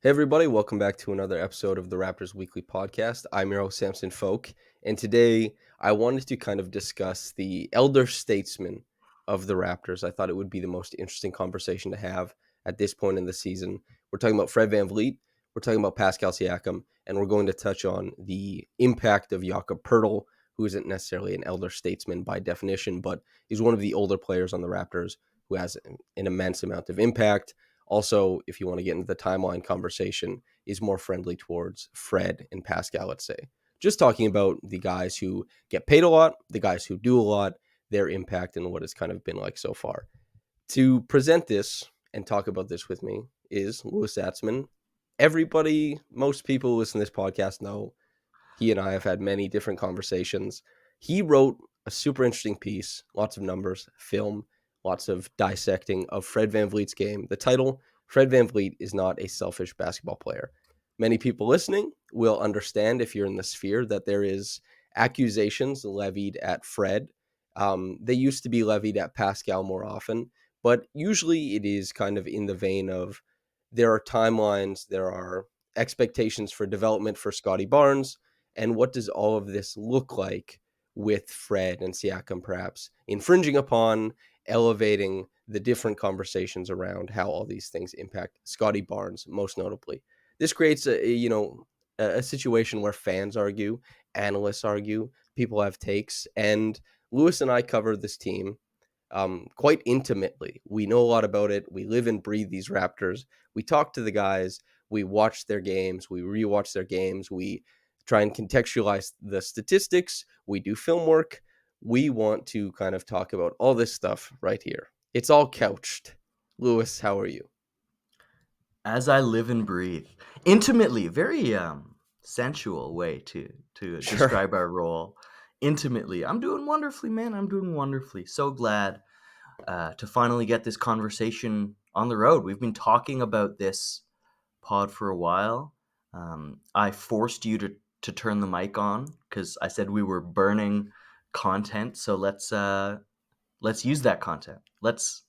Hey everybody, welcome back to another episode of the Raptors Weekly Podcast. I'm your host, Samson Folk, and today I wanted to kind of discuss the elder statesmen of the Raptors. I thought it would be the most interesting conversation to have at this point in the season. We're talking about Fred VanVleet, we're talking about Pascal Siakam, and we're going to touch on the impact of Jakob, who isn't necessarily an elder statesman by definition, but is one of the older players on the Raptors who has an immense amount of impact. Also, if you want to get into the timeline conversation, is more friendly towards Fred and Pascal, let's say. Just talking about the guys who get paid a lot, the guys who do a lot, their impact, and what it's kind of been like so far. To present this and talk about this with me is Louis Zatzman. Most people who listen to this podcast know he and I have had many different conversations. He wrote a super interesting piece, lots of numbers, film, lots of dissecting of Fred VanVleet's game. The title, Fred VanVleet is not a selfish basketball player. Many people listening will understand, if you're in the sphere, that there is accusations levied at Fred. They used to be levied at Pascal more often, but usually it is kind of in the vein of there are timelines, there are expectations for development for Scotty Barnes, and what does all of this look like with Fred and Siakam perhaps infringing upon, elevating the different conversations around how all these things impact Scotty Barnes, most notably. This creates a situation where fans argue, analysts argue, people have takes, and Louis and I cover this team quite intimately. We know a lot about it. We live and breathe these Raptors. We talk to the guys. We watch their games. We rewatch their games. We try and contextualize the statistics. We do film work. We want to kind of talk about all this stuff right here. It's all couched. Louis, how are you? As I live and breathe. Intimately, very sensual way to Sure. describe our role. Intimately. I'm doing wonderfully, man. I'm doing wonderfully. So glad to finally get this conversation on the road. We've been talking about this pod for a while. I forced you to turn the mic on because I said we were burning content. So let's use that content. Let's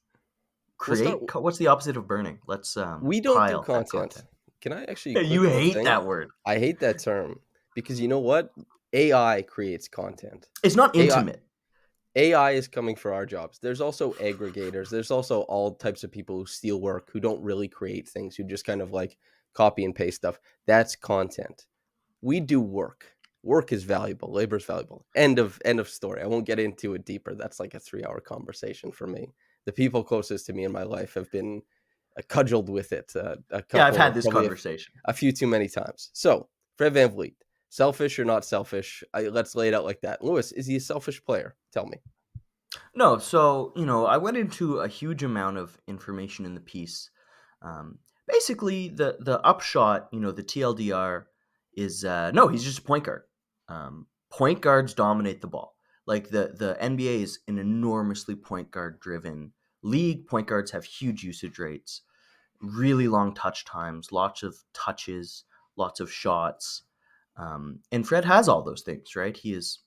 We'll start. create. What's the opposite of burning? Let's We don't do pile that content. content. Can I actually You quick little hate thing? that word. I hate that term because you know what? AI creates content. It's not AI, intimate. AI is coming for our jobs. There's also aggregators. There's also all types of people who steal work, who don't really create things, who just kind of like copy and paste stuff. That's content. We do work. Work is valuable. Labor is valuable. End of story. I won't get into it deeper. That's like a 3-hour conversation for me. The people closest to me in my life have been cudgeled with it Yeah, I've had this conversation. a few too many times. So, Fred VanVleet, selfish or not selfish? Let's lay it out like that. Louis, is he a selfish player? Tell me. No, so, I went into a huge amount of information in the piece. Basically, the upshot, the TLDR is no, he's just a point guard. Point guards dominate the ball. Like the NBA is an enormously point guard driven league. Point guards have huge usage rates, really long touch times, lots of touches, lots of shots. And Fred has all those things, right? He is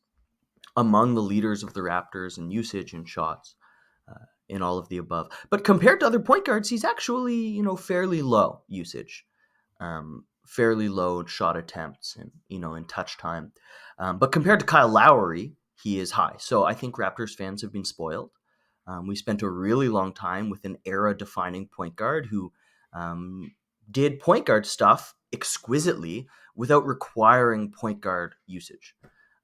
among the leaders of the Raptors in usage and shots, in all of the above. But compared to other point guards, he's actually, fairly low usage, fairly low shot attempts and, in touch time. But compared to Kyle Lowry, he is high. So I think Raptors fans have been spoiled. We spent a really long time with an era-defining point guard who did point guard stuff exquisitely without requiring point guard usage.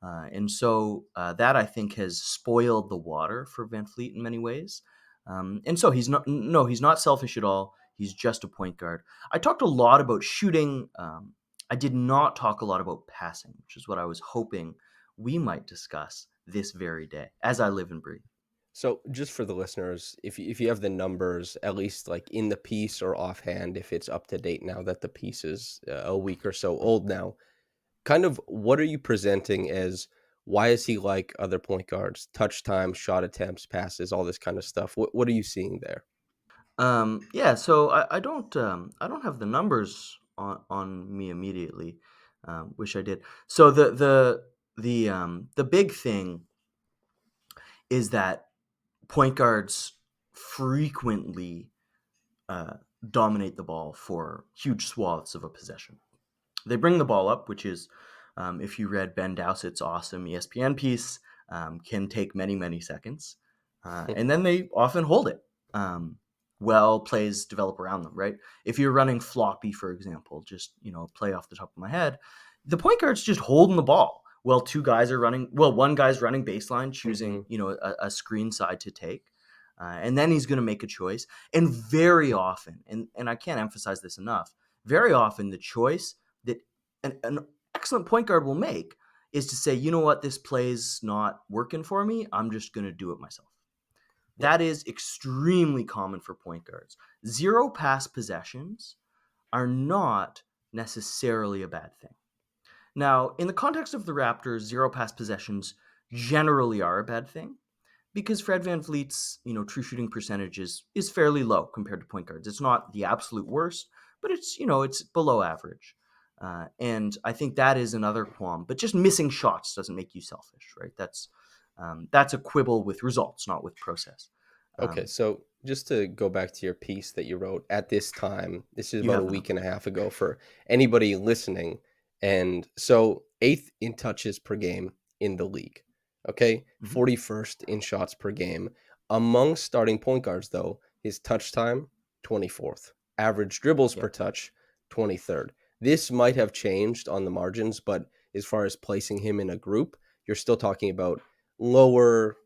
And so that, I think, has spoiled the water for VanVleet in many ways. And so he's not selfish at all. He's just a point guard. I talked a lot about shooting. I did not talk a lot about passing, which is what I was hoping we might discuss this very day as I live and breathe. So, just for the listeners, if you have the numbers, at least like in the piece or offhand, if it's up to date now that the piece is a week or so old now, kind of what are you presenting as why is he like other point guards? Touch time, shot attempts, passes, all this kind of stuff. What are you seeing there? Yeah, so I don't have the numbers on me immediately. Wish I did. So the big thing is that point guards frequently dominate the ball for huge swaths of a possession. They bring the ball up, which is, if you read Ben Dowsett's awesome ESPN piece, can take many, many seconds. And then they often hold it. Well, plays develop around them, right? If you're running floppy, for example, just, play off the top of my head, the point guard's just holding the ball. Well, one guy's running baseline, choosing, Mhm. a screen side to take. And then he's going to make a choice. And very often, and I can't emphasize this enough, very often the choice that an excellent point guard will make is to say, you know what, this play's not working for me. I'm just going to do it myself. Yeah. That is extremely common for point guards. Zero pass possessions are not necessarily a bad thing. Now, in the context of the Raptors, zero pass possessions generally are a bad thing because Fred VanVleet's, true shooting percentage is fairly low compared to point guards. It's not the absolute worst, but it's below average. And I think that is another qualm. But just missing shots doesn't make you selfish, right? That's a quibble with results, not with process. Okay, Um, so just to go back to your piece that you wrote at this time, this is you about a have the week number. and a half ago for anybody listening. And so eighth in touches per game in the league. Okay, Mhm. 41st in shots per game. Among starting point guards, though, his touch time, 24th. Average dribbles Yeah. per touch, 23rd. This might have changed on the margins, but as far as placing him in a group, you're still talking about lower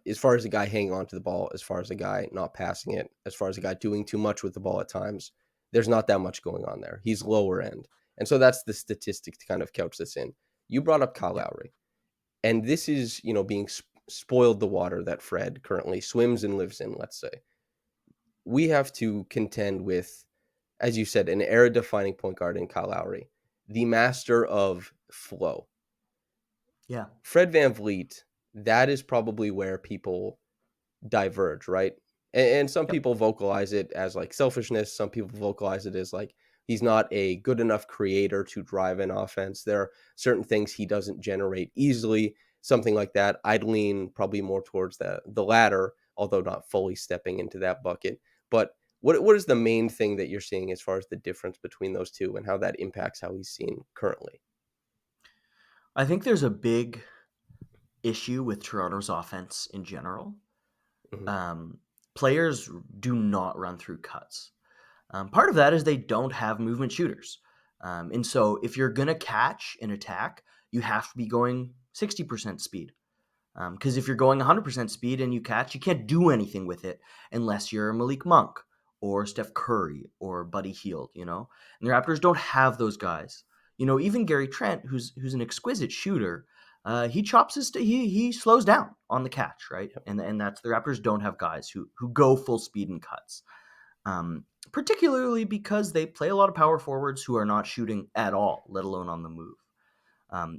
as far as a guy hanging on to the ball, as far as a guy not passing it, as far as a guy doing too much with the ball at times, there's not that much going on there. He's lower end. And so that's the statistic to kind of couch this in. You brought up Kyle Yeah. Lowry, and this is, being spoiled the water that Fred currently swims and lives in, let's say. We have to contend with, as you said, an era defining point guard in Kyle Lowry, the master of flow. Yeah. Fred VanVleet, that is probably where people diverge, right? And some Yep. people vocalize it as like selfishness. Some people vocalize it as like he's not a good enough creator to drive an offense. There are certain things he doesn't generate easily, something like that. I'd lean probably more towards the latter, although not fully stepping into that bucket. But what is the main thing that you're seeing as far as the difference between those two and how that impacts how he's seen currently? I think there's a big issue with Toronto's offense in general. Hmm. Um, Players do not run through cuts. Part of that is they don't have movement shooters. And so if you're going to catch an attack, you have to be going 60% speed. Because if you're going 100% speed and you catch, you can't do anything with it unless you're Malik Monk or Steph Curry or Buddy Hield, And the Raptors don't have those guys. Even Gary Trent, who's an exquisite shooter, he chops he slows down on the catch, right? Yep. And that's the Raptors don't have guys who go full speed in cuts. Particularly because they play a lot of power forwards who are not shooting at all, let alone on the move.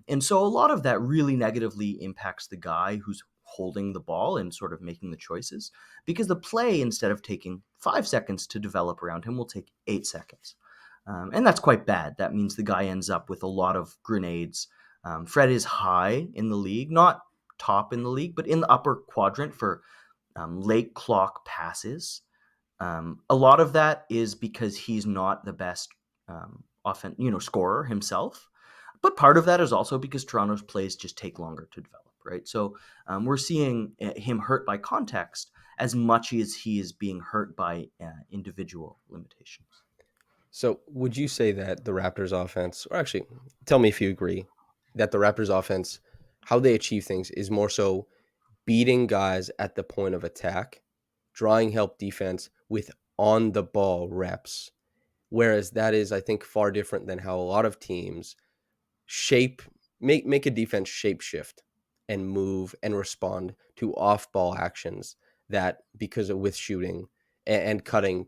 And so a lot of that really negatively impacts the guy who's holding the ball and sort of making the choices because the play, instead of taking 5 seconds to develop around him, will take 8 seconds. And that's quite bad. That means the guy ends up with a lot of grenades. Fred is high in the league, not top in the league, but in the upper quadrant for late clock passes. A lot of that is because he's not the best scorer himself. But part of that is also because Toronto's plays just take longer to develop, right? So we're seeing him hurt by context as much as he is being hurt by individual limitations. So, would you say that the Raptors offense, or actually, tell me if you agree, that the Raptors offense, how they achieve things is more so beating guys at the point of attack, drawing help defense with on the ball reps. Whereas that is, I think, far different than how a lot of teams shape make a defense shape shift and move and respond to off ball actions that because of with shooting and cutting,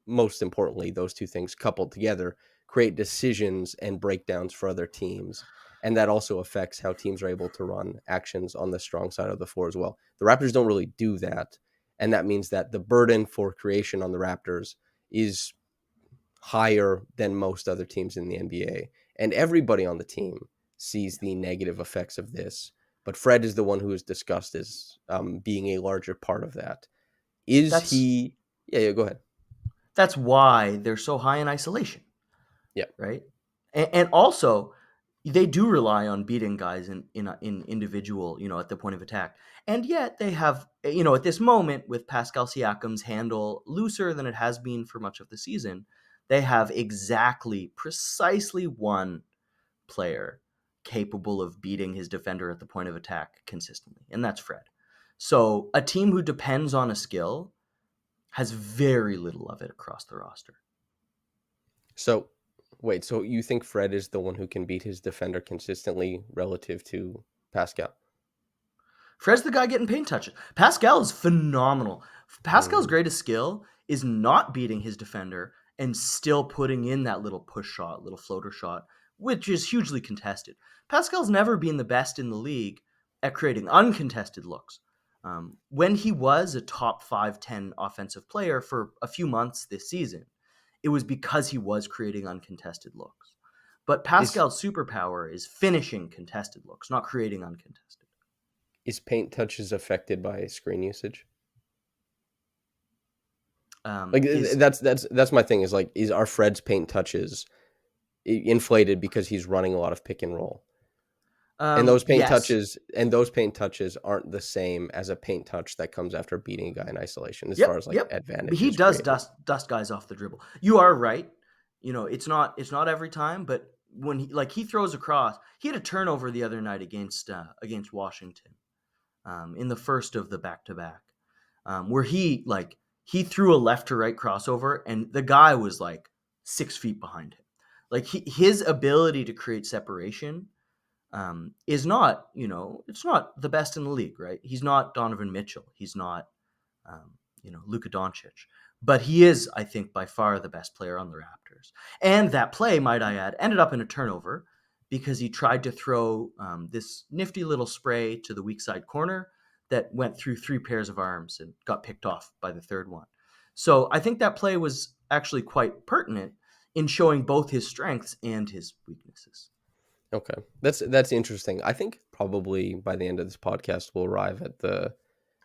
most importantly, those two things coupled together create decisions and breakdowns for other teams. And that also affects how teams are able to run actions on the strong side of the floor as well. The Raptors don't really do that. And that means that the burden for creation on the Raptors is higher than most other teams in the NBA. And everybody on the team sees the negative effects of this. But Fred is the one who is discussed as being a larger part of that. Is That's he? Yeah, yeah, go ahead. That's why they're so high in isolation, Yeah. right? And also, they do rely on beating guys in individual, at the point of attack. And yet they have, at this moment with Pascal Siakam's handle looser than it has been for much of the season, they have precisely one player capable of beating his defender at the point of attack consistently, and that's Fred. So a team who depends on a skill has very little of it across the roster. So, wait, so you think Fred is the one who can beat his defender consistently relative to Pascal? Fred's the guy getting paint touches. Pascal is phenomenal. Pascal's Mm. greatest skill is not beating his defender and still putting in that little push shot, little floater shot, which is hugely contested. Pascal's never been the best in the league at creating uncontested looks. When he was a top 5-10 offensive player for a few months this season, it was because he was creating uncontested looks. But Is Pascal's superpower is finishing contested looks, not creating uncontested. is paint touches affected by screen usage? Like Is that's my thing is like is our Fred's paint touches inflated because he's running a lot of pick and roll? Yes. And those paint touches aren't the same as a paint touch that comes after beating a guy in isolation as far Yep, as like yep. But he advantages does created. dust guys off the dribble. You are right. It's not every time, but when he throws across, he had a turnover the other night against Washington, in the first of the back to back, where he threw a left to right crossover, and the guy was like 6 feet behind him. Like his ability to create separation is not, it's not the best in the league, right? He's not Donovan Mitchell. He's not, Luka Doncic. But he is, I think, by far the best player on the Raptors. And that play, might I add, ended up in a turnover because he tried to throw this nifty little spray to the weak side corner that went through three pairs of arms and got picked off by the third one. So I think that play was actually quite pertinent in showing both his strengths and his weaknesses. Okay. That's interesting. I think probably by the end of this podcast we'll arrive at the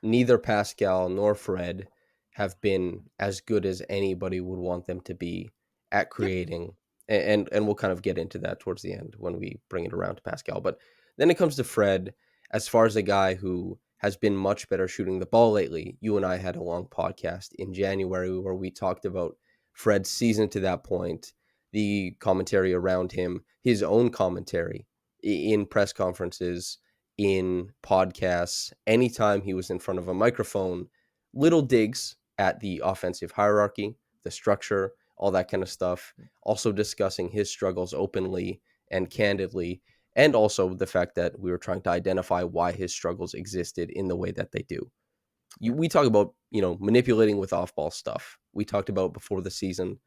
neither Pascal nor Fred have been as good as anybody would want them to be at Yep. creating, and we'll kind of get into that towards the end when we bring it around to Pascal. But then it comes to Fred as far as a guy who has been much better shooting the ball lately. You and I had a long podcast in January where we talked about Fred's season to that point, the commentary around him, his own commentary in press conferences, in podcasts, anytime he was in front of a microphone, little digs at the offensive hierarchy, the structure, all that kind of stuff. Also discussing his struggles openly and candidly, and also the fact that we were trying to identify why his struggles existed in the way that they do. Yeah. We talk about, manipulating with off-ball stuff. We talked about before the season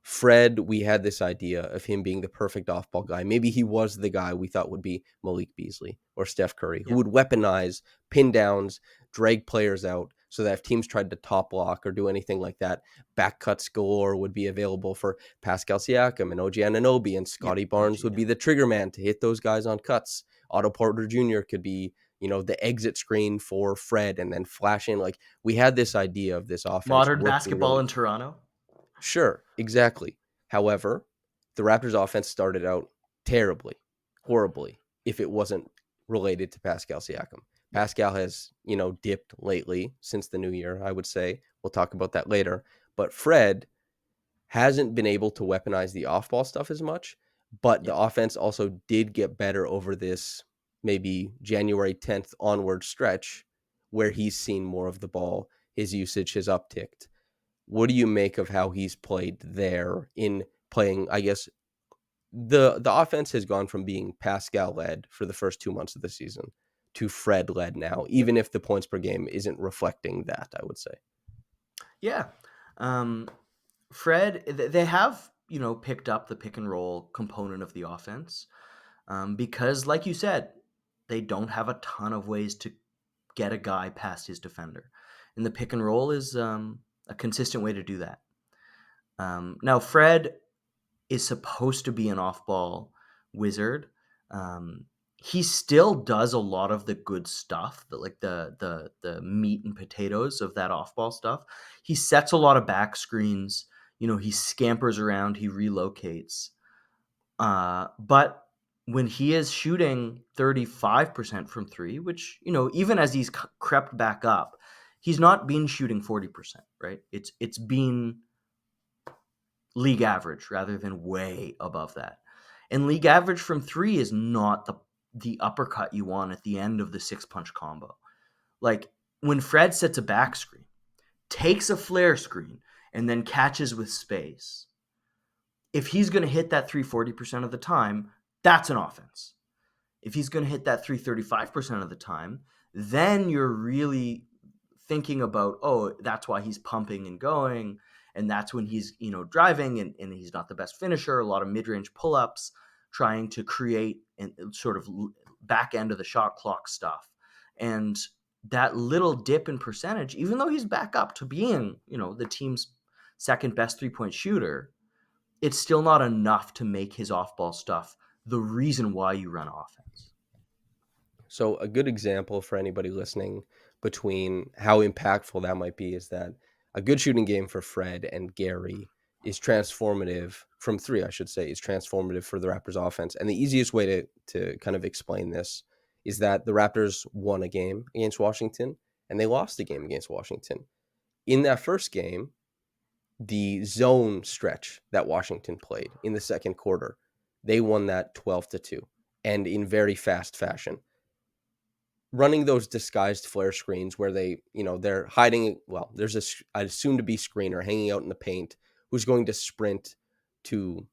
Fred, we had this idea of him being the perfect off ball guy. Maybe he was the guy we thought would be Malik Beasley or Steph Curry, who Yep. would weaponize pin downs, drag players out so that if teams tried to top block or do anything like that, back cuts galore would be available for Pascal Siakam and OG Anunoby, and Yep. Scotty OG, Barnes would yeah. be the trigger man to hit those guys on cuts. Otto Porter Jr. could be, the exit screen for Fred and then flash in. Like we had this idea of this offense Modern working basketball really. in Toronto. Sure, exactly. However, the Raptors offense started out terribly, horribly, if it wasn't related to Pascal Siakam. Yep. Pascal has, dipped lately since the new year, I would say. We'll talk about that later. But Fred hasn't been able to weaponize the off ball stuff as much, but the Yep. offense also did get better over this maybe January 10th onward stretch where he's seen more of the ball. His usage has upticked. What do you make of how he's played there in playing? I guess the offense has gone from being Pascal led for the first 2 months of the season to Fred led now, Yep. even if the points per game isn't reflecting that, I would say. Yeah. Um, Fred, they have, picked up the pick and roll component of the offense, because, like you said, they don't have a ton of ways to get a guy past his defender. And the pick and roll is a consistent way to do that. Now, Fred is supposed to be an off ball wizard. He still does a lot of the good stuff, the meat and potatoes of that off ball stuff. He sets a lot of back screens. He scampers around, he relocates. But when he is shooting 35% from three, which, even as he's crept back up, he's not been shooting 40%, right? It's been league average rather than way above that. And league average from three is not the uppercut you want at the end of the 6-punch combo. Like when Fred sets a back screen, takes a flare screen, and then catches with space, if he's going to hit that 40% of the time, that's an offense. If he's going to hit that 35% of the time, then you're really thinking about, that's why he's pumping and going. And that's when he's, driving and he's not the best finisher, a lot of mid-range pull-ups, trying to create and sort of back end of the shot clock stuff. And that little dip in percentage, even though he's back up to being, the team's second best 3-point shooter, it's still not enough to make his off-ball stuff the reason why you run offense. So a good example for anybody listening between how impactful that might be is that a good shooting game for Fred and Gary is transformative from three, I should say, is transformative for the Raptors offense. And the easiest way to kind of explain this is that the Raptors won a game against Washington and they lost a game against Washington. In that first game, the zone stretch that Washington played in the second quarter, they won that 12-2 and in very fast fashion. Running those disguised flare screens where they're hiding. Well, there's a soon-to-be screener hanging out in the paint who's going to sprint to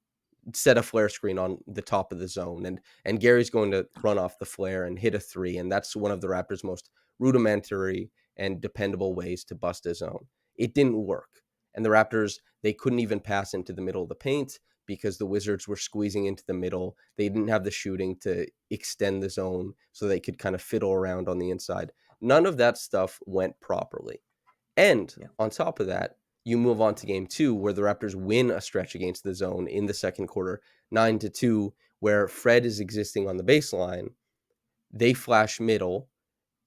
set a flare screen on the top of the zone, and Gary's going to run off the flare and hit a three, and that's one of the Raptors' most rudimentary and dependable ways to bust a zone. It didn't work, and the Raptors, they couldn't even pass into the middle of the paint because the Wizards were squeezing into the middle. They didn't have the shooting to extend the zone so they could kind of fiddle around on the inside. None of that stuff went properly. And on top of that, you move on to game two, where the Raptors win a stretch against the zone in the second quarter, 9-2, where Fred is existing on the baseline. They flash middle,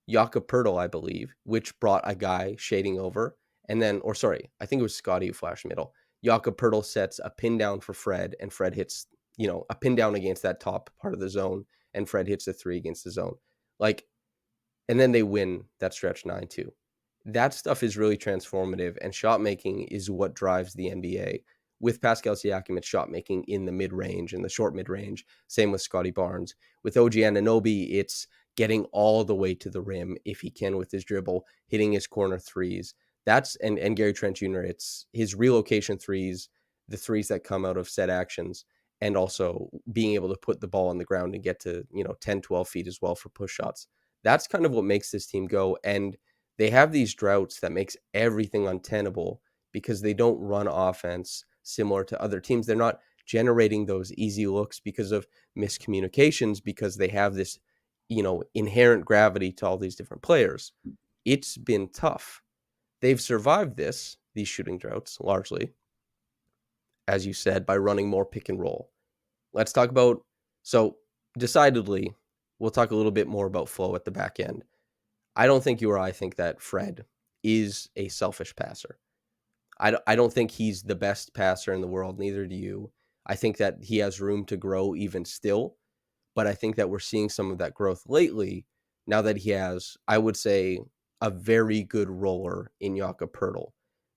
Jakob, I believe, which brought a guy shading over. And then, I think it was Scotty who flashed middle. Jakob sets a pin down for Fred, and Fred hits, a pin down against that top part of the zone, and Fred hits a three against the zone. And then they win that stretch 9-2. That stuff is really transformative, and shot making is what drives the NBA. With Pascal Siakam, it's shot making in the mid-range and the short mid-range. Same with Scotty Barnes. With OG Anunoby, it's getting all the way to the rim if he can with his dribble, hitting his corner threes. And Gary Trent Jr., it's his relocation threes, the threes that come out of set actions, and also being able to put the ball on the ground and get to 10, 12 feet as well for push shots. That's kind of what makes this team go. And they have these droughts that makes everything untenable because they don't run offense similar to other teams. They're not generating those easy looks because of miscommunications, because they have this, inherent gravity to all these different players. It's been tough. They've survived these shooting droughts largely, as you said, by running more pick and roll. Let's talk about, decidedly, we'll talk a little bit more about flow at the back end. I don't think you or I think that Fred is a selfish passer. I don't think he's the best passer in the world. Neither do you. I think that he has room to grow even still. But I think that we're seeing some of that growth lately now that he has, I would say, a very good roller in Jakob.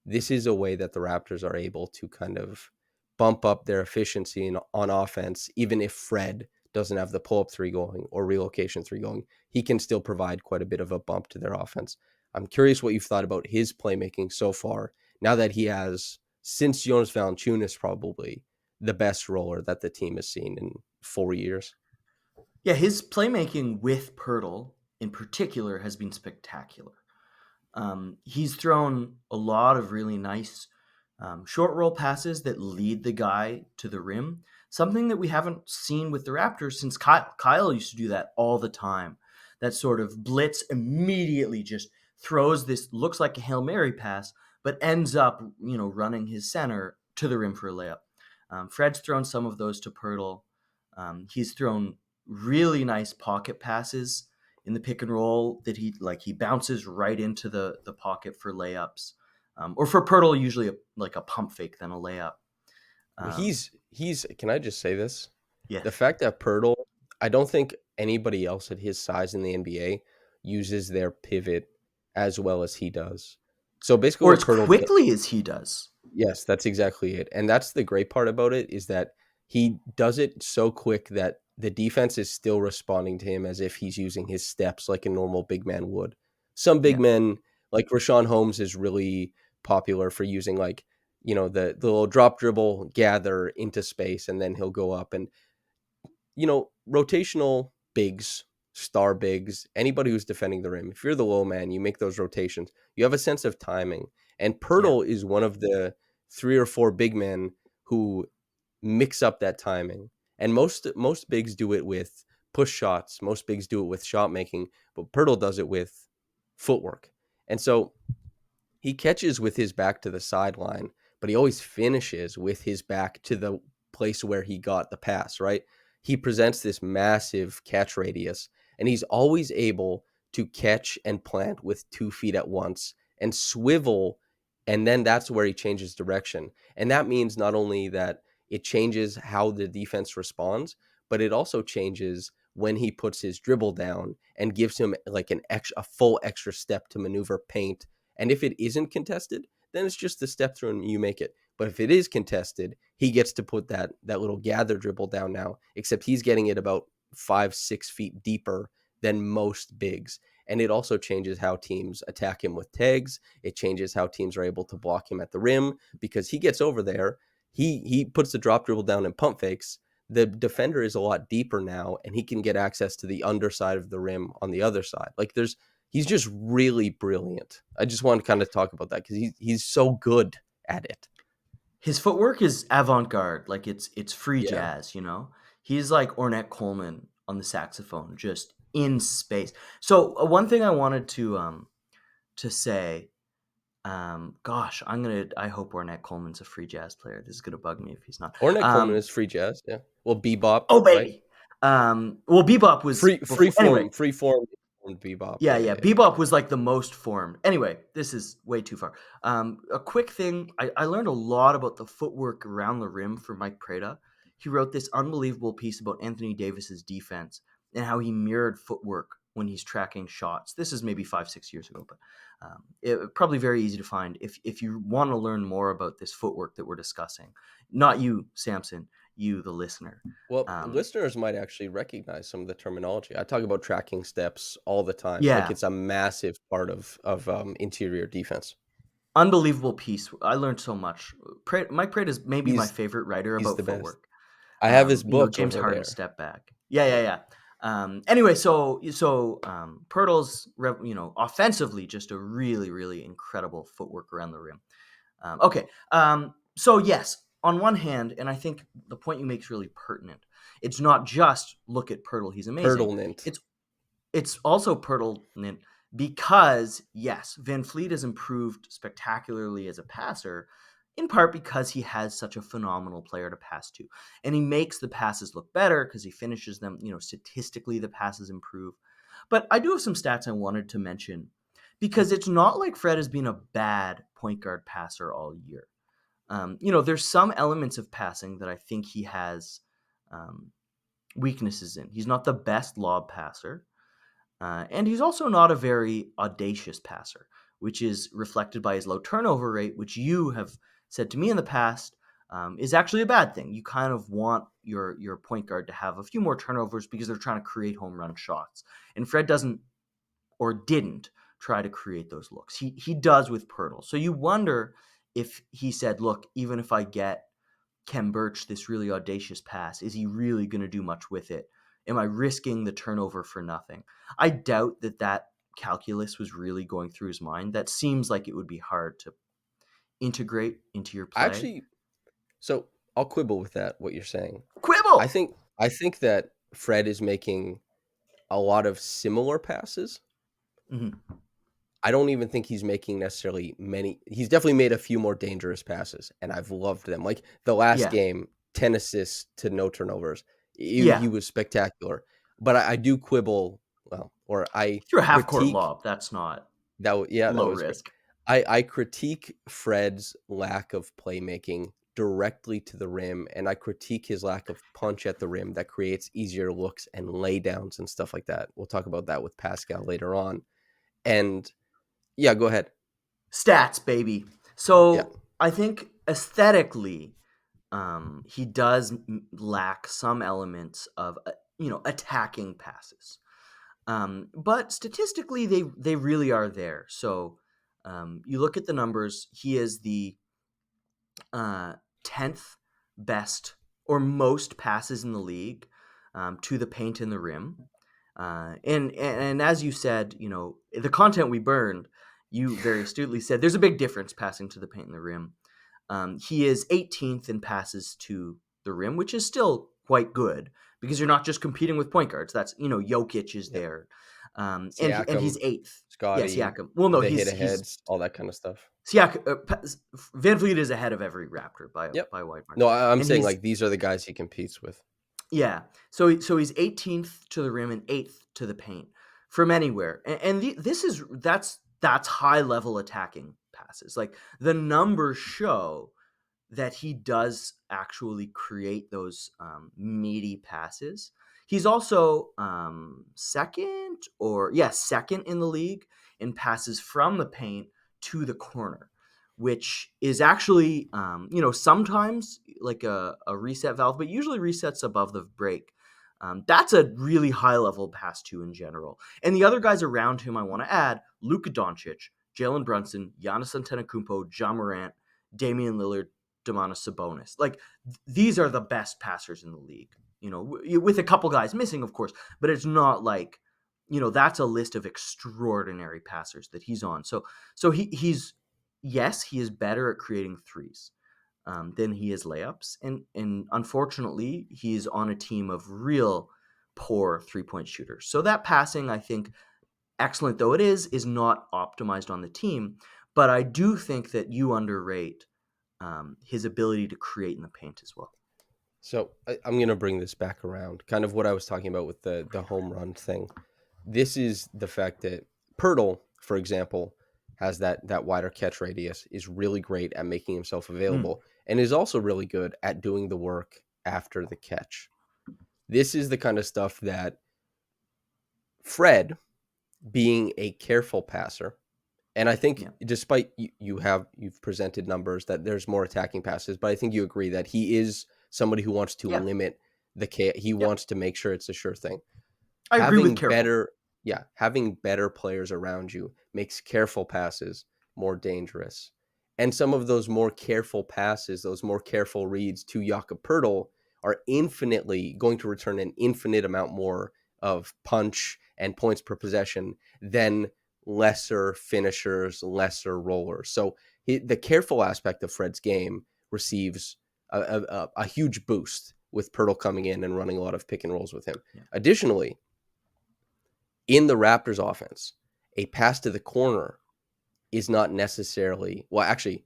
This is a way that the Raptors are able to kind of bump up their efficiency on offense, even if Fred doesn't have the pull-up three going or relocation three going. He can still provide quite a bit of a bump to their offense. I'm curious what you've thought about his playmaking so far, now that he has, since Jonas Valanciunas, probably the best roller that the team has seen in 4 years. Yeah, his playmaking with Poeltl in particular has been spectacular. He's thrown a lot of really nice short roll passes that lead the guy to the rim, something that we haven't seen with the Raptors since Kyle. Kyle used to do that all the time. That sort of blitz immediately just throws this, looks like a Hail Mary pass, but ends up, running his center to the rim for a layup. Fred's thrown some of those to Poeltl. He's thrown really nice pocket passes in the pick and roll that he bounces right into the pocket for layups. Or for Poeltl, usually like a pump fake, then a layup. He's can I just say this? The Yes. fact that Poeltl, I don't think anybody else at his size in the NBA uses their pivot as well as he does. So basically Or what as Poeltl quickly as he does. Yes, that's exactly it. And that's the great part about it is that he does it so quick that the defense is still responding to him as if he's using his steps like a normal big man would. Some big Yeah. men, like Rashawn Holmes, is really popular for using like, the little drop dribble, gather into space, and then he'll go up. And rotational bigs, star bigs, anybody who's defending the rim, if you're the low man, you make those rotations. You have a sense of timing. And Yeah. Poeltl is one of the 3 or 4 big men who mix up that timing. And most bigs do it with push shots. Most bigs do it with shot making, but Poeltl does it with footwork. And so he catches with his back to the sideline, but he always finishes with his back to the place where he got the pass, right? He presents this massive catch radius, and he's always able to catch and plant with 2 feet at once and swivel. And then that's where he changes direction. And that means not only that it changes how the defense responds, but it also changes when he puts his dribble down and gives him like a full extra step to maneuver paint. And if it isn't contested, then it's just the step through and you make it. But if it is contested, he gets to put that little gather dribble down now, except he's getting it about 5-6 feet deeper than most bigs. And it also changes how teams attack him with tags. It changes how teams are able to block him at the rim because he gets over there. He puts the drop dribble down and pump fakes. The defender is a lot deeper now, and he can get access to the underside of the rim on the other side. Like he's just really brilliant. I just want to kind of talk about that because he's so good at it. His footwork is avant-garde, like it's free Yeah. jazz, you know? He's like Ornette Coleman on the saxophone, just in space. So one thing I wanted to say, gosh, I hope Ornette Coleman's a free jazz player. This is gonna bug me if he's not. Ornette Coleman is free jazz. Yeah. Well, bebop, Oh right? baby. Well, bebop was Free before. Anyway, form bebop. yeah, Yeah, yeah. yeah, yeah. Bebop was like the most formed. Anyway, this is way too far. A quick thing. I learned a lot about the footwork around the rim from Mike Prada. He wrote this unbelievable piece about Anthony Davis's defense and how he mirrored footwork when he's tracking shots. This is maybe 5-6 years ago, but it probably very easy to find if you want to learn more about this footwork that we're discussing. Not you, Samson, you, the listener. Well, listeners might actually recognize some of the terminology. I talk about tracking steps all the time. Like Yeah, it's a massive part of interior defense. unbelievable piece. I learned so much. Mike Prada is maybe my He's favorite writer he's about the best. footwork. I have his book James over Harden there. step back. Yeah, yeah, yeah. Anyway, so Poeltl's offensively just a really really incredible footwork around the rim. Okay, so yes, on one hand, and I think the point you make is really pertinent. It's not just look at Poeltl, he's amazing. Pertinent. It's also pertinent because, yes, VanVleet has improved spectacularly as a passer, in part because he has such a phenomenal player to pass to. And he makes the passes look better because he finishes them. Statistically, the passes improve. But I do have some stats I wanted to mention because it's not like Fred has been a bad point guard passer all year. There's some elements of passing that I think he has weaknesses in. He's not the best lob passer. And he's also not a very audacious passer, which is reflected by his low turnover rate, which you have said to me in the past is actually a bad thing. You kind of want your point guard to have a few more turnovers because they're trying to create home run shots. And Fred doesn't or didn't try to create those looks. He does with Poeltl. So you wonder if he said, look, even if I get Kem Birch this really audacious pass, is he really going to do much with it? Am I risking the turnover for nothing? I doubt that calculus was really going through his mind. That seems like it would be hard to integrate into your play. Actually, so I'll quibble with that, what you're saying. I Quibble! think I think that Fred is making a lot of similar passes. Mm-hmm. I don't even think he's making necessarily many. He's definitely made a few more dangerous passes, and I've loved them. Like the last Yeah. game, 10 assists to no turnovers. He Yeah. was spectacular. But I do quibble, well, or I Through a half court critique lob, that's not that. Yeah, that low was great. risk. I critique Fred's lack of playmaking directly to the rim, and I critique his lack of punch at the rim that creates easier looks and laydowns and stuff like that. We'll talk about that with Pascal later on. And yeah, go ahead. Stats, baby. Yeah. So I think aesthetically, he does lack some elements of attacking passes. But statistically, they really are there. So you look at the numbers. He is the 10th best or most passes in the league to the paint and the rim. And as you said, the content we burned, you very astutely said there's a big difference passing to the paint and the rim. He is 18th in passes to the rim, which is still quite good because you're not just competing with point guards. That's Jokic is Yep. there, and he's Siakam, 8th. Yeah, Scotty, Siakam. Well, no, the hit he's aheads, all that kind of stuff. Siakam. VanVleet is ahead of every Raptor by Yep. a wide margin, No, I'm and saying he's like these are the guys he competes with. yeah. So he's 18th to the rim and 8th to the paint from anywhere. That's high level attacking passes. Like the numbers show that he does actually create those meaty passes. He's also second in the league in passes from the paint to the corner, which is actually sometimes like a reset valve, but usually resets above the break. That's a really high level pass too in general. And the other guys around him I want to add: Luka Doncic, Jalen Brunson, Giannis Antetokounmpo, Ja Morant, Damian Lillard, Domantas Sabonis. Like these are the best passers in the league. With a couple guys missing, of course, but it's not like that's a list of extraordinary passers that he's on. So he's yes, he is better at creating threes than he is layups, and unfortunately, he's on a team of real poor 3-point shooters. So that passing, I think, excellent though it is not optimized on the team. But I do think that you underrate his ability to create in the paint as well. So I'm going to bring this back around, kind of what I was talking about with the home run thing. This is the fact that Poeltl, for example, has that wider catch radius, is really great at making himself available, and is also really good at doing the work after the catch. This is the kind of stuff that Fred, being a careful passer, and I think Yeah. despite you've presented numbers that there's more attacking passes, but I think you agree that he is somebody who wants to Yeah. limit he Yep. wants to make sure it's a sure thing. I agree with Having careful. better players around you makes careful passes more dangerous. And some of those more careful passes, those more careful reads to Jakob Poeltl are infinitely going to return an infinite amount more of punch and points per possession than lesser finishers, lesser rollers. So the careful aspect of Fred's game receives a huge boost with Poeltl coming in and running a lot of pick and rolls with him. Yeah. Additionally, in the Raptors offense, a pass to the corner is not necessarily, well, actually,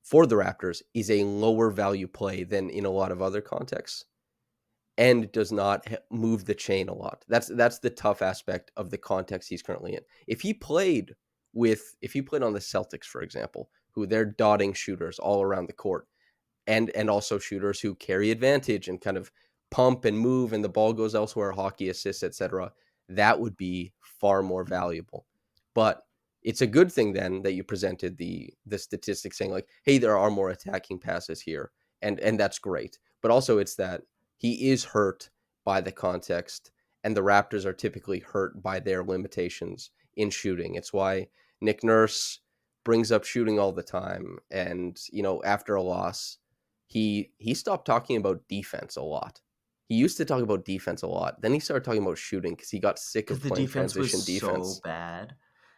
for the Raptors, is a lower value play than in a lot of other contexts, and does not move the chain a lot. That's the tough aspect of the context he's currently in. If he played on the Celtics, for example, who they're dotting shooters all around the court, and also shooters who carry advantage and kind of pump and move, and the ball goes elsewhere, hockey assists, etc., that would be far more valuable. But it's a good thing then that you presented the statistics saying like, hey, there are more attacking passes here, and that's great. But also it's that he is hurt by the context, and the Raptors are typically hurt by their limitations in shooting. It's why Nick Nurse brings up shooting all the time, and after a loss, he stopped talking about defense a lot. He used to talk about defense a lot. Then he started talking about shooting because he got sick Because of the playing defense was transition so defense. bad.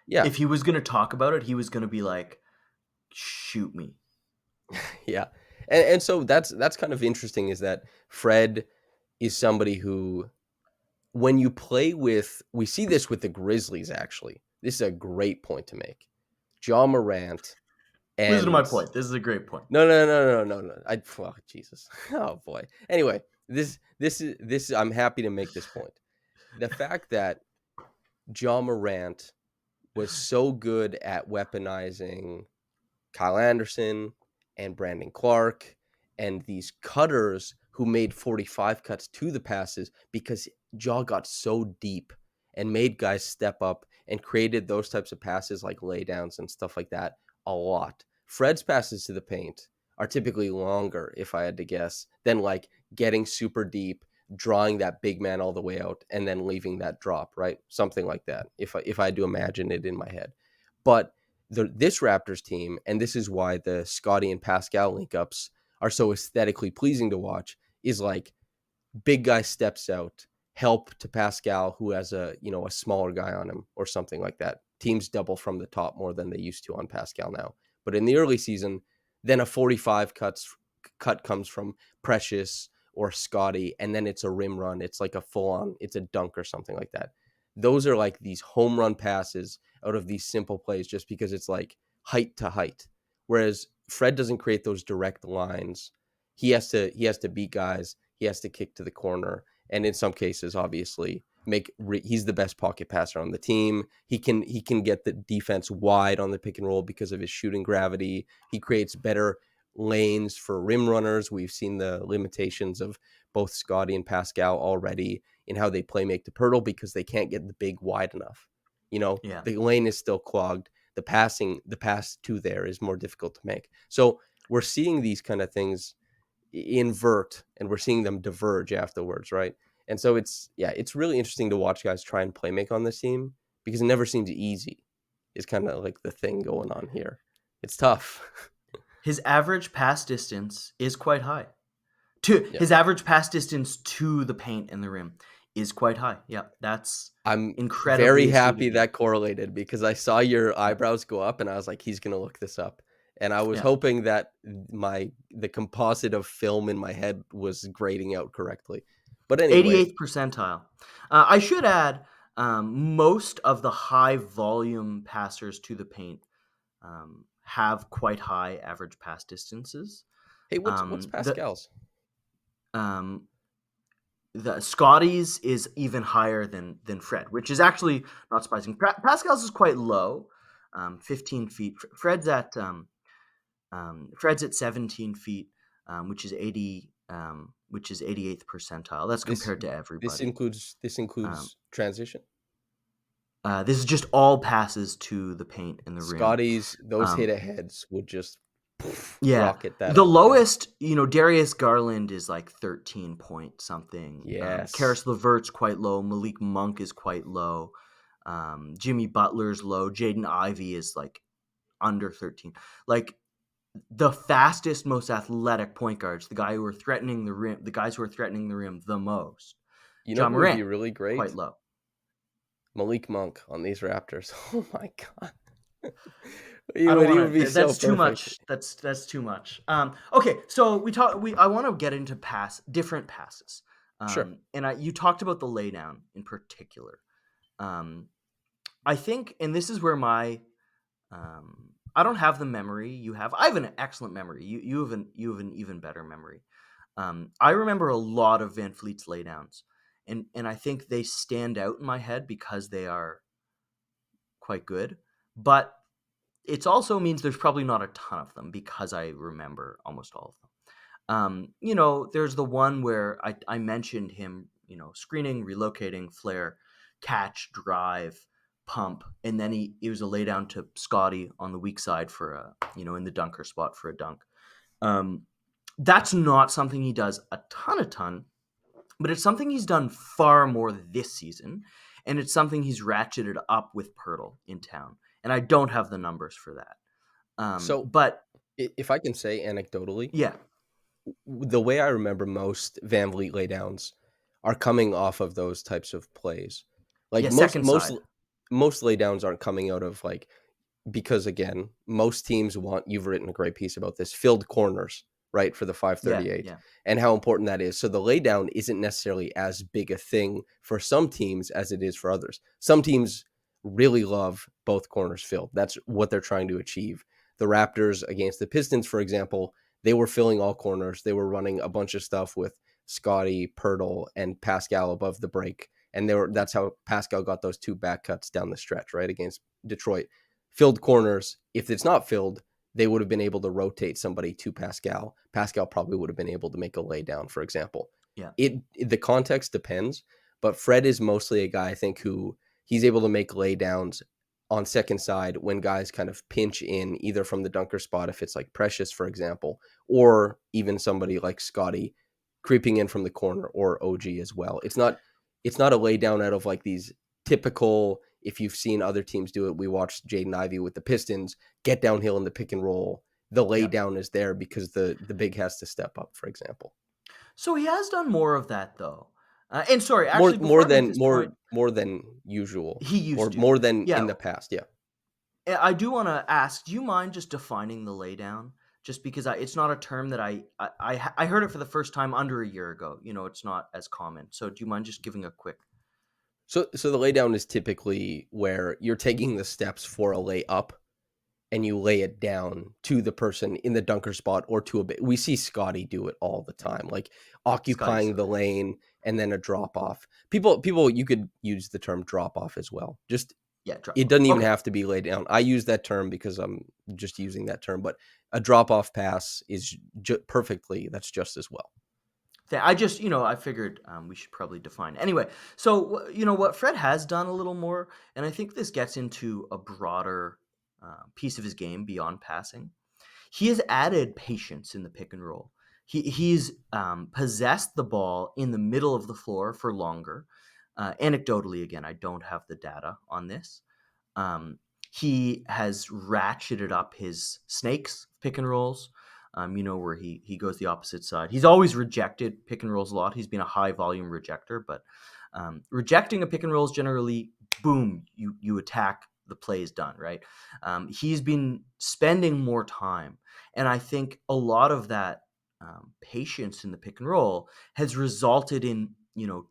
Yeah, If he was going to talk about it, he was going to be like, shoot me. yeah. And so that's kind of interesting, is that Fred is somebody who, when you play with, we see this with the Grizzlies, actually. This is a great point to make. Ja Morant Listen to my and point. This is a great point. no. Oh, Jesus. Oh boy. Anyway, I'm happy to make this point. The fact that Ja Morant was so good at weaponizing Kyle Anderson and Brandon Clark and these cutters who made 45 cuts to the passes because Jaw got so deep and made guys step up and created those types of passes like laydowns and stuff like that a lot. Fred's passes to the paint are typically longer, if I had to guess, than like getting super deep, drawing that big man all the way out, and then leaving that drop, right? Something like that, if I had to imagine it in my head. But this Raptors team, and this is why the Scotty and Pascal link ups are so aesthetically pleasing to watch, is like big guy steps out, help to Pascal, who has a smaller guy on him or something like that. Teams double from the top more than they used to on Pascal now. But in the early season, then a 45 cut comes from Precious or Scotty, and then it's a rim run. It's like a full on, it's a dunk or something like that. Those are like these home run passes out of these simple plays just because it's like height to height. Whereas Fred doesn't create those direct lines. He has to beat guys. He has to kick to the corner, and in some cases, obviously, he's the best pocket passer on the team. He can get the defense wide on the pick and roll because of his shooting gravity. He creates better lanes for rim runners. We've seen the limitations of both Scotty and Pascal already in how they play make to Poeltl because they can't get the big wide enough. Yeah. The lane is still clogged. The pass to there is more difficult to make. So we're seeing these kind of things invert, and we're seeing them diverge afterwards, right? And so it's really interesting to watch guys try and play make on this team because it never seems easy. Is kind of like the thing going on here. It's tough. His average pass distance is quite high. Yeah. His average pass distance to the paint and the rim is quite high. Yeah, that's I'm incredibly very astute of happy you. that correlated because I saw your eyebrows go up and I was like, he's going to look this up. And I was Yeah. hoping that the composite of film in my head was grading out correctly. But anyway, 88th percentile. I should add, most of the high volume passers to the paint have quite high average pass distances. hey, what's The Pascal's? um, the Scotty's is even higher than Fred, which is actually not surprising. Pascal's is quite low, 15 feet. Fred's at 17 feet, which is 88th percentile. That's This compared to this everybody. includes transition. This is just all passes to the paint and the rim. Scotty's those hit Um, aheads would just yeah, rocket that the up. Yeah. lowest, Darius Garland is like 13 point something. Yes. Karis LeVert's quite low. Malik Monk is quite low. Jimmy Butler's low. Jaden Ivey is like under 13. Like the fastest, most athletic point guards, the guys who are threatening the rim the most. You know John who would Morant, be really quite great? low. Malik Monk on these Raptors. Oh my god. I don't He would want be to. so That's too perfect. much. That's too much. Okay, so I want to get into different passes. Sure. You talked about the laydown in particular. Um, I think, and this is where I don't have the memory you have. I have an excellent memory. You have an even better memory. I remember a lot of VanVleet's laydowns, and I think they stand out in my head because they are quite good. But it also means there's probably not a ton of them because I remember almost all of them. There's the one where I mentioned him, screening, relocating, flare, catch, drive, pump, and then he was a lay down to Scotty on the weak side for in the dunker spot for a dunk. Um, that's not something he does a ton, but it's something he's done far more this season, and it's something he's ratcheted up with Poeltl in town. And I don't have the numbers for that. So But if I can say anecdotally, yeah, the way I remember most VanVleet laydowns are coming off of those types of plays. Like yeah, second side. most laydowns aren't coming out of like because again, most teams want, you've written a great piece about this, filled corners, right, for the Yeah, 538 yeah. and how important that is. So the laydown isn't necessarily as big a thing for some teams as it is for others. Some teams really love both corners filled. That's what they're trying to achieve. The Raptors against the Pistons, for example, they were filling all corners. They were running a bunch of stuff with Scotty, Poeltl, and Pascal above the break. And that's how Pascal got those 2 back cuts down the stretch, right, against Detroit. Filled corners. If it's not filled, they would have been able to rotate somebody to Pascal. Pascal probably would have been able to make a lay down, for example. Yeah. The context depends, but Fred is mostly a guy, I think, who he's able to make lay downs on second side when guys kind of pinch in either from the dunker spot, if it's like Precious, for example, or even somebody like Scotty creeping in from the corner, or OG as well. It's not a lay down out of like these typical, if you've seen other teams do it, we watched Jaden Ivey with the Pistons get downhill in the pick and roll. The lay down is there because the big has to step up, for example. So he has done more of that, though. And sorry, More actually, more before I make than this point, more than usual, he or used to. more than Yeah, in the past. Yeah. I do want to ask, do you mind just defining the laydown? Just because it's not a term that I heard it for the first time under a year ago. It's not as common. So do you mind just giving a quick? So the lay down is typically where you're taking the steps for a lay up and you lay it down to the person in the dunker spot or to a bit. We see Scotty do it all the time, like Scotty's occupying so the good. lane and then a drop off. People, you could use the term drop off as well. Just Yeah, drop it off. doesn't even Okay. have to be laid down. I use that term because I'm just using that term, but a drop off pass is perfectly. That's just as well. I just, I figured we should probably define. Anyway, so, what Fred has done a little more, and I think this gets into a broader piece of his game beyond passing. He has added patience in the pick and roll. He's possessed the ball in the middle of the floor for longer. Anecdotally, again, I don't have the data on this. Um, he has ratcheted up his snakes pick and rolls. Where he goes the opposite side. He's always rejected pick and rolls a lot. He's been a high volume rejector, but rejecting a pick and roll is generally boom. You attack, the play is done, right? He's been spending more time, and I think a lot of that patience in the pick and roll has resulted in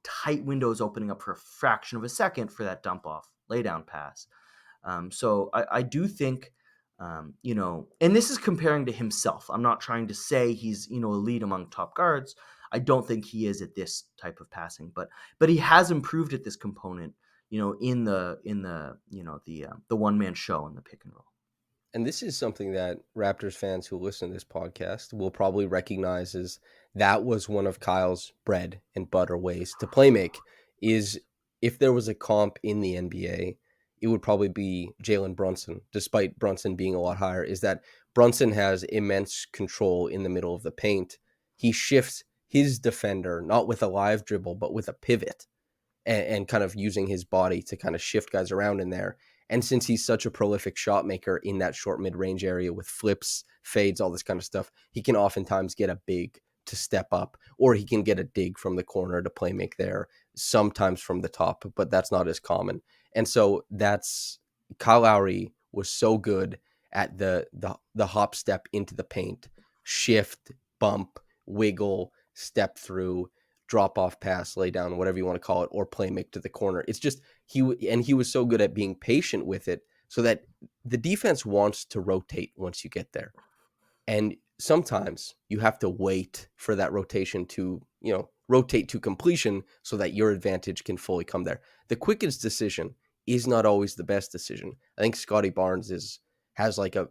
tight windows opening up for a fraction of a second for that dump off laydown pass. So I do think, and this is comparing to himself. I'm not trying to say he's elite among top guards. I don't think he is at this type of passing, but he has improved at this component. In the one man show in the pick and roll. And this is something that Raptors fans who listen to this podcast will probably recognize as that was one of Kyle's bread and butter ways to play make. Is if there was a comp in the NBA, it would probably be Jalen Brunson, despite Brunson being a lot higher, is that Brunson has immense control in the middle of the paint. He shifts his defender, not with a live dribble, but with a pivot, and kind of using his body to kind of shift guys around in there. And since he's such a prolific shot maker in that short mid-range area with flips, fades, all this kind of stuff, he can oftentimes get a big to step up, or he can get a dig from the corner to play make there, sometimes from the top, but that's not as common. And so that's Kyle Lowry was so good at the hop step into the paint, shift, bump, wiggle, step through, drop off pass, lay down, whatever you want to call it, or play make to the corner. It's just he was so good at being patient with it, so that the defense wants to rotate once you get there. And sometimes you have to wait for that rotation to, rotate to completion so that your advantage can fully come there. The quickest decision is not always the best decision. I think Scotty Barnes has like a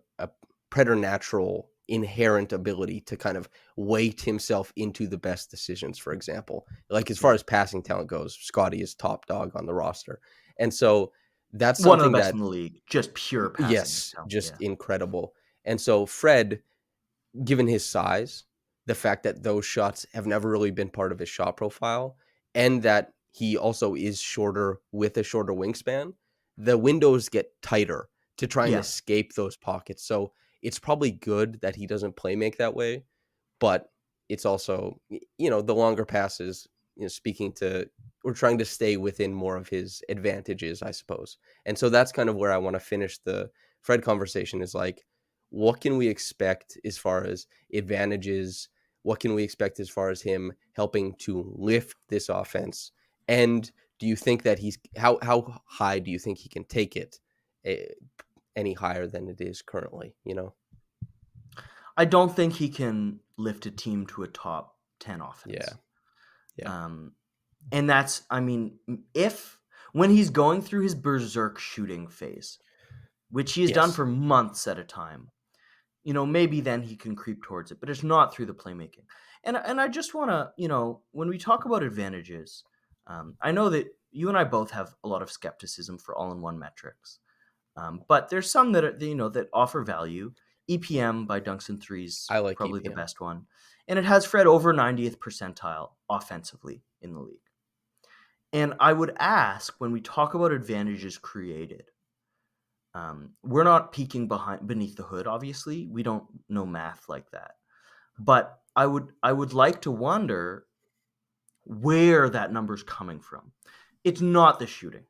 preternatural inherent ability to kind of weight himself into the best decisions, for example. Like as far Yeah, as passing talent goes, Scotty is top dog on the roster. And so that's one of the something best that, in the league, just pure passing yes, talent. just Yeah, incredible. And so Fred, given his size, the fact that those shots have never really been part of his shot profile, and that he also is shorter with a shorter wingspan, the windows get tighter to try and yeah. escape those pockets. So it's probably good that he doesn't play make that way, but it's also, the longer passes, speaking to, we're trying to stay within more of his advantages, I suppose. And so that's kind of where I want to finish the Fred conversation, is like, what can we expect as far as advantages? What can we expect as far as him helping to lift this offense? And do you think that how high do you think he can take it? eh, any higher than it is currently? I don't think he can lift a team to a top 10 Yeah. offense. Yeah. Um, And that's, I mean, if when he's going through his berserk shooting phase, which he has done Yes, for months at a time, maybe then he can creep towards it, but it's not through the playmaking. And I just want to, when we talk about advantages, I know that you and I both have a lot of skepticism for all-in-one metrics, but there's some that are, that offer value. EPM by Dunks and Threes I like probably the EPM. best one, and it has Fred over 90th percentile offensively in the league. And I would ask, when we talk about advantages created, we're not peeking beneath the hood. Obviously, we don't know math like that. But I would like to wonder where that number's coming from. It's not the shooting,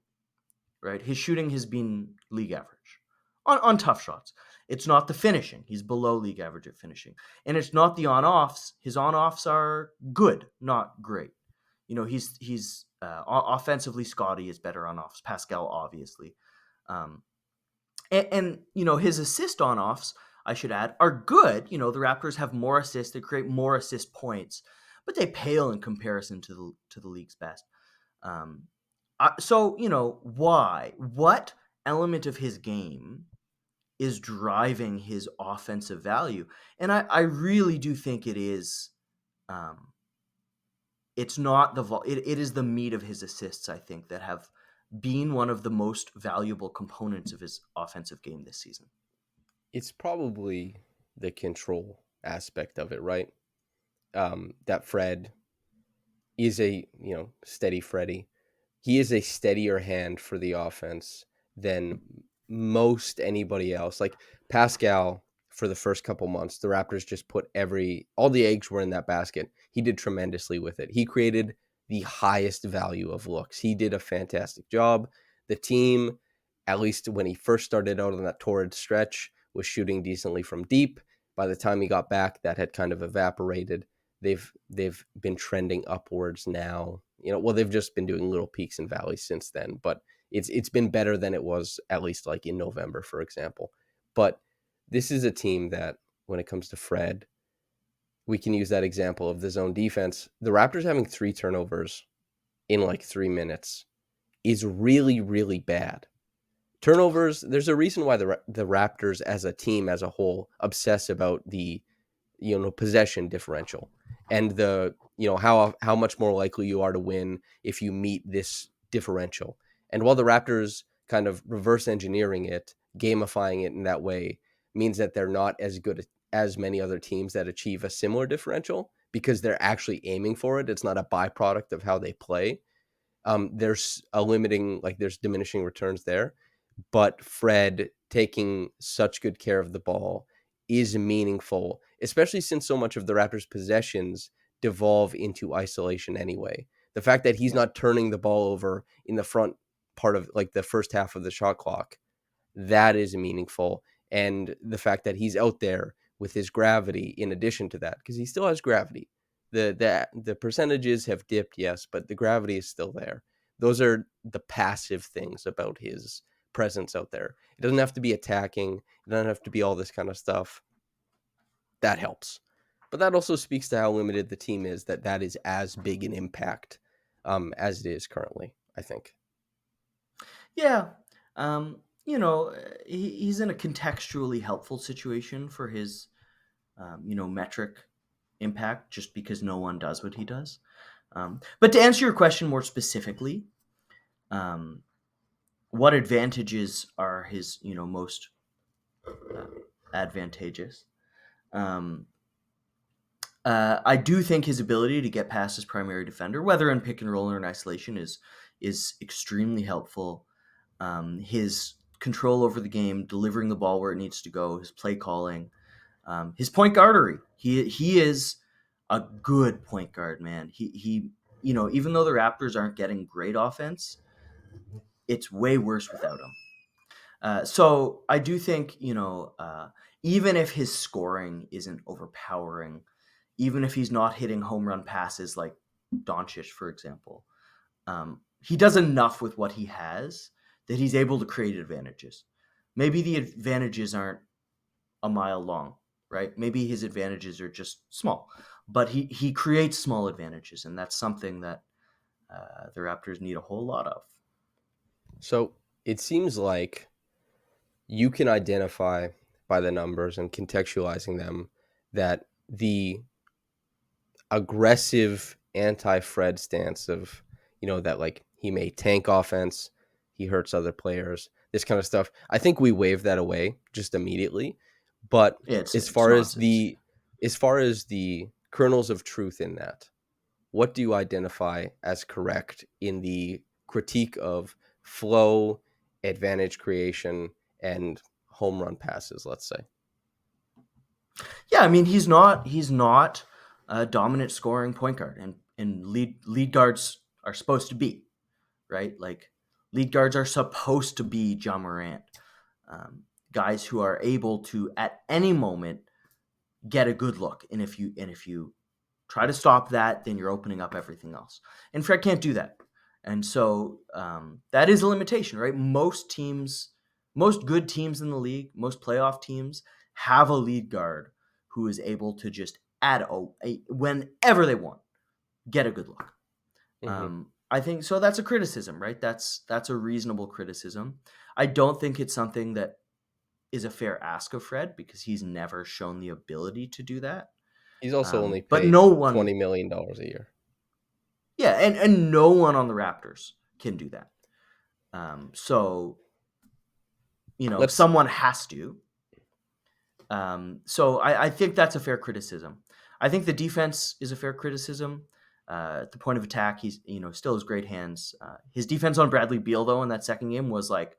right? His shooting has been league average on tough shots. It's not the finishing. He's below league average at finishing. And it's not the on-offs. His on-offs are good, not great. He's offensively, Scotty is better on offs. Pascal, obviously. Um, and his assist on offs, I should add, are good. The Raptors have more assists, they create more assist points, but they pale in comparison to the league's best. Um, so why? What element of his game is driving his offensive value? And I really do think it is. It's not it is the meat of his assists, I think, that have been one of the most valuable components of his offensive game this season. It's probably the control aspect of it, right? That Fred is a steady Freddy. He is a steadier hand for the offense than most anybody else. Like Pascal, for the first couple months, the Raptors just put all the eggs were in that basket. He did tremendously with it. He created the highest value of looks. He did a fantastic job. The team, at least when he first started out on that torrid stretch, was shooting decently from deep. By the time he got back, that had kind of evaporated. They've been trending upwards now. Well, they've just been doing little peaks and valleys since then, but it's been better than it was, at least like in November, for example. But this is a team that, when it comes to Fred, we can use that example of the zone defense. The Raptors having 3 turnovers in like 3 minutes is really, really bad. Turnovers, there's a reason why the Raptors as a team, as a whole, obsess about the possession differential and the how much more likely you are to win if you meet this differential. And while the Raptors kind of reverse engineering it, gamifying it in that way, means that they're not as good as many other teams that achieve a similar differential, because they're actually aiming for it. It's not a byproduct of how they play. There's diminishing returns there, but Fred taking such good care of the ball is meaningful, especially since so much of the Raptors' possessions devolve into isolation anyway. The fact that he's Yeah. not turning the ball over in the front part of like the first half of the shot clock, that is meaningful. And the fact that he's out there with his gravity in addition to that, because he still has gravity. The percentages have dipped, yes, but the gravity is still there. Those are the passive things about his presence out there. It doesn't have to be attacking. It doesn't have to be all this kind of stuff. That helps. But that also speaks to how limited the team is, that is as big an impact as it is currently, I think. Yeah. He's in a contextually helpful situation for his, metric impact, just because no one does what he does. But to answer your question more specifically, um, what advantages are his, most uh, advantageous? Um, I do think his ability to get past his primary defender, whether in pick and roll or in isolation, is extremely helpful. His control over the game, delivering the ball where it needs to go, his play calling, his point guardery. He is a good point guard, man. He even though the Raptors aren't getting great offense, it's way worse without him. So I do think even if his scoring isn't overpowering, even if he's not hitting home run passes like Doncic, for example, he does enough with what he has that he's able to create advantages. Maybe the advantages aren't a mile long, right? Maybe his advantages are just small, but he creates small advantages, and that's something that the Raptors need a whole lot of. So it seems like you can identify by the numbers and contextualizing them that the aggressive anti-Fred stance of, that like he may tank offense, he hurts other players, this kind of stuff. I think we wave that away just immediately. But It's nonsense. as far as the kernels of truth in that, what do you identify as correct in the critique of flow, advantage creation, and home run passes, let's say? Yeah, I mean he's not a dominant scoring point guard, and lead guards are supposed to be, right? Like lead guards are supposed to be Ja Morant, guys who are able to at any moment get a good look, and if you try to stop that, then you're opening up everything else. And Fred can't do that, and so that is a limitation, right? Most good teams in the league, most playoff teams have a lead guard who is able to just whenever they want get a good look. Mm-hmm. I think so. That's a criticism, right? That's a reasonable criticism. I don't think it's something that is a fair ask of Fred because he's never shown the ability to do that. He's also only But paid no one, $20 million a year. yeah, and no one on the Raptors can do that. So Let's someone has to. So I think that's a fair criticism. I think the defense is a fair criticism. At the point of attack, he's still has great hands. His defense on Bradley Beal though in that second game was like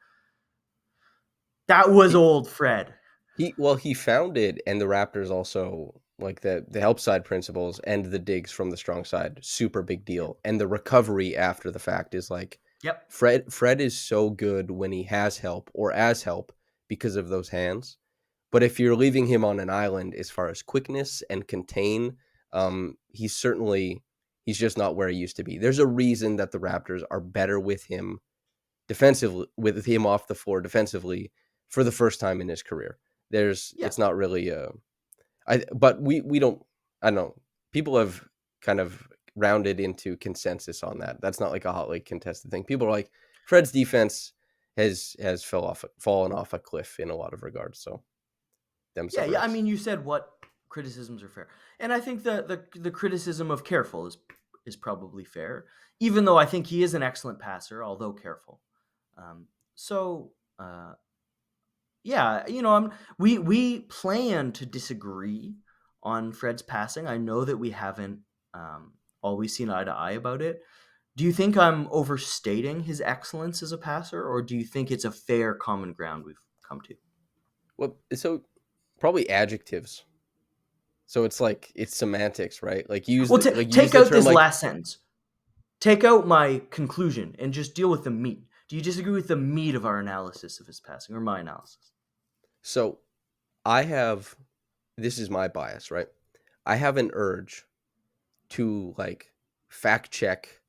that was he, old Fred. he found it, and the Raptors also like the help side principles and the digs from the strong side, super big deal. And the recovery after the fact is like Yep. Fred is so good when he has help or as help because of those hands. But if you're leaving him on an island as far as quickness and contain, he's just not where he used to be. There's a reason that the Raptors are better with him defensively, with him off the floor defensively for the first time in his career. Yeah. It's not really but we don't, I don't know. People have kind of rounded into consensus on that. That's not like a hotly contested thing. People are like, Fred's defense has fallen off a cliff in a lot of regards. So them Yeah, yeah. I suburbs. mean, you said what criticisms are fair, and I think the criticism of careful is probably fair, even though I think he is an excellent passer, although careful. So yeah, we plan to disagree on Fred's passing. I know that we haven't always seen eye to eye about it. Do you think I'm overstating his excellence as a passer, or do you think it's a fair common ground we've come to? Well, so probably adjectives. So it's like it's semantics, right? Well, Use take the out term this like last sentence. Take out my conclusion and just deal with the meat. Do you disagree with the meat of our analysis of his passing or my analysis? so. I have this is my bias, right? I have an urge to like fact check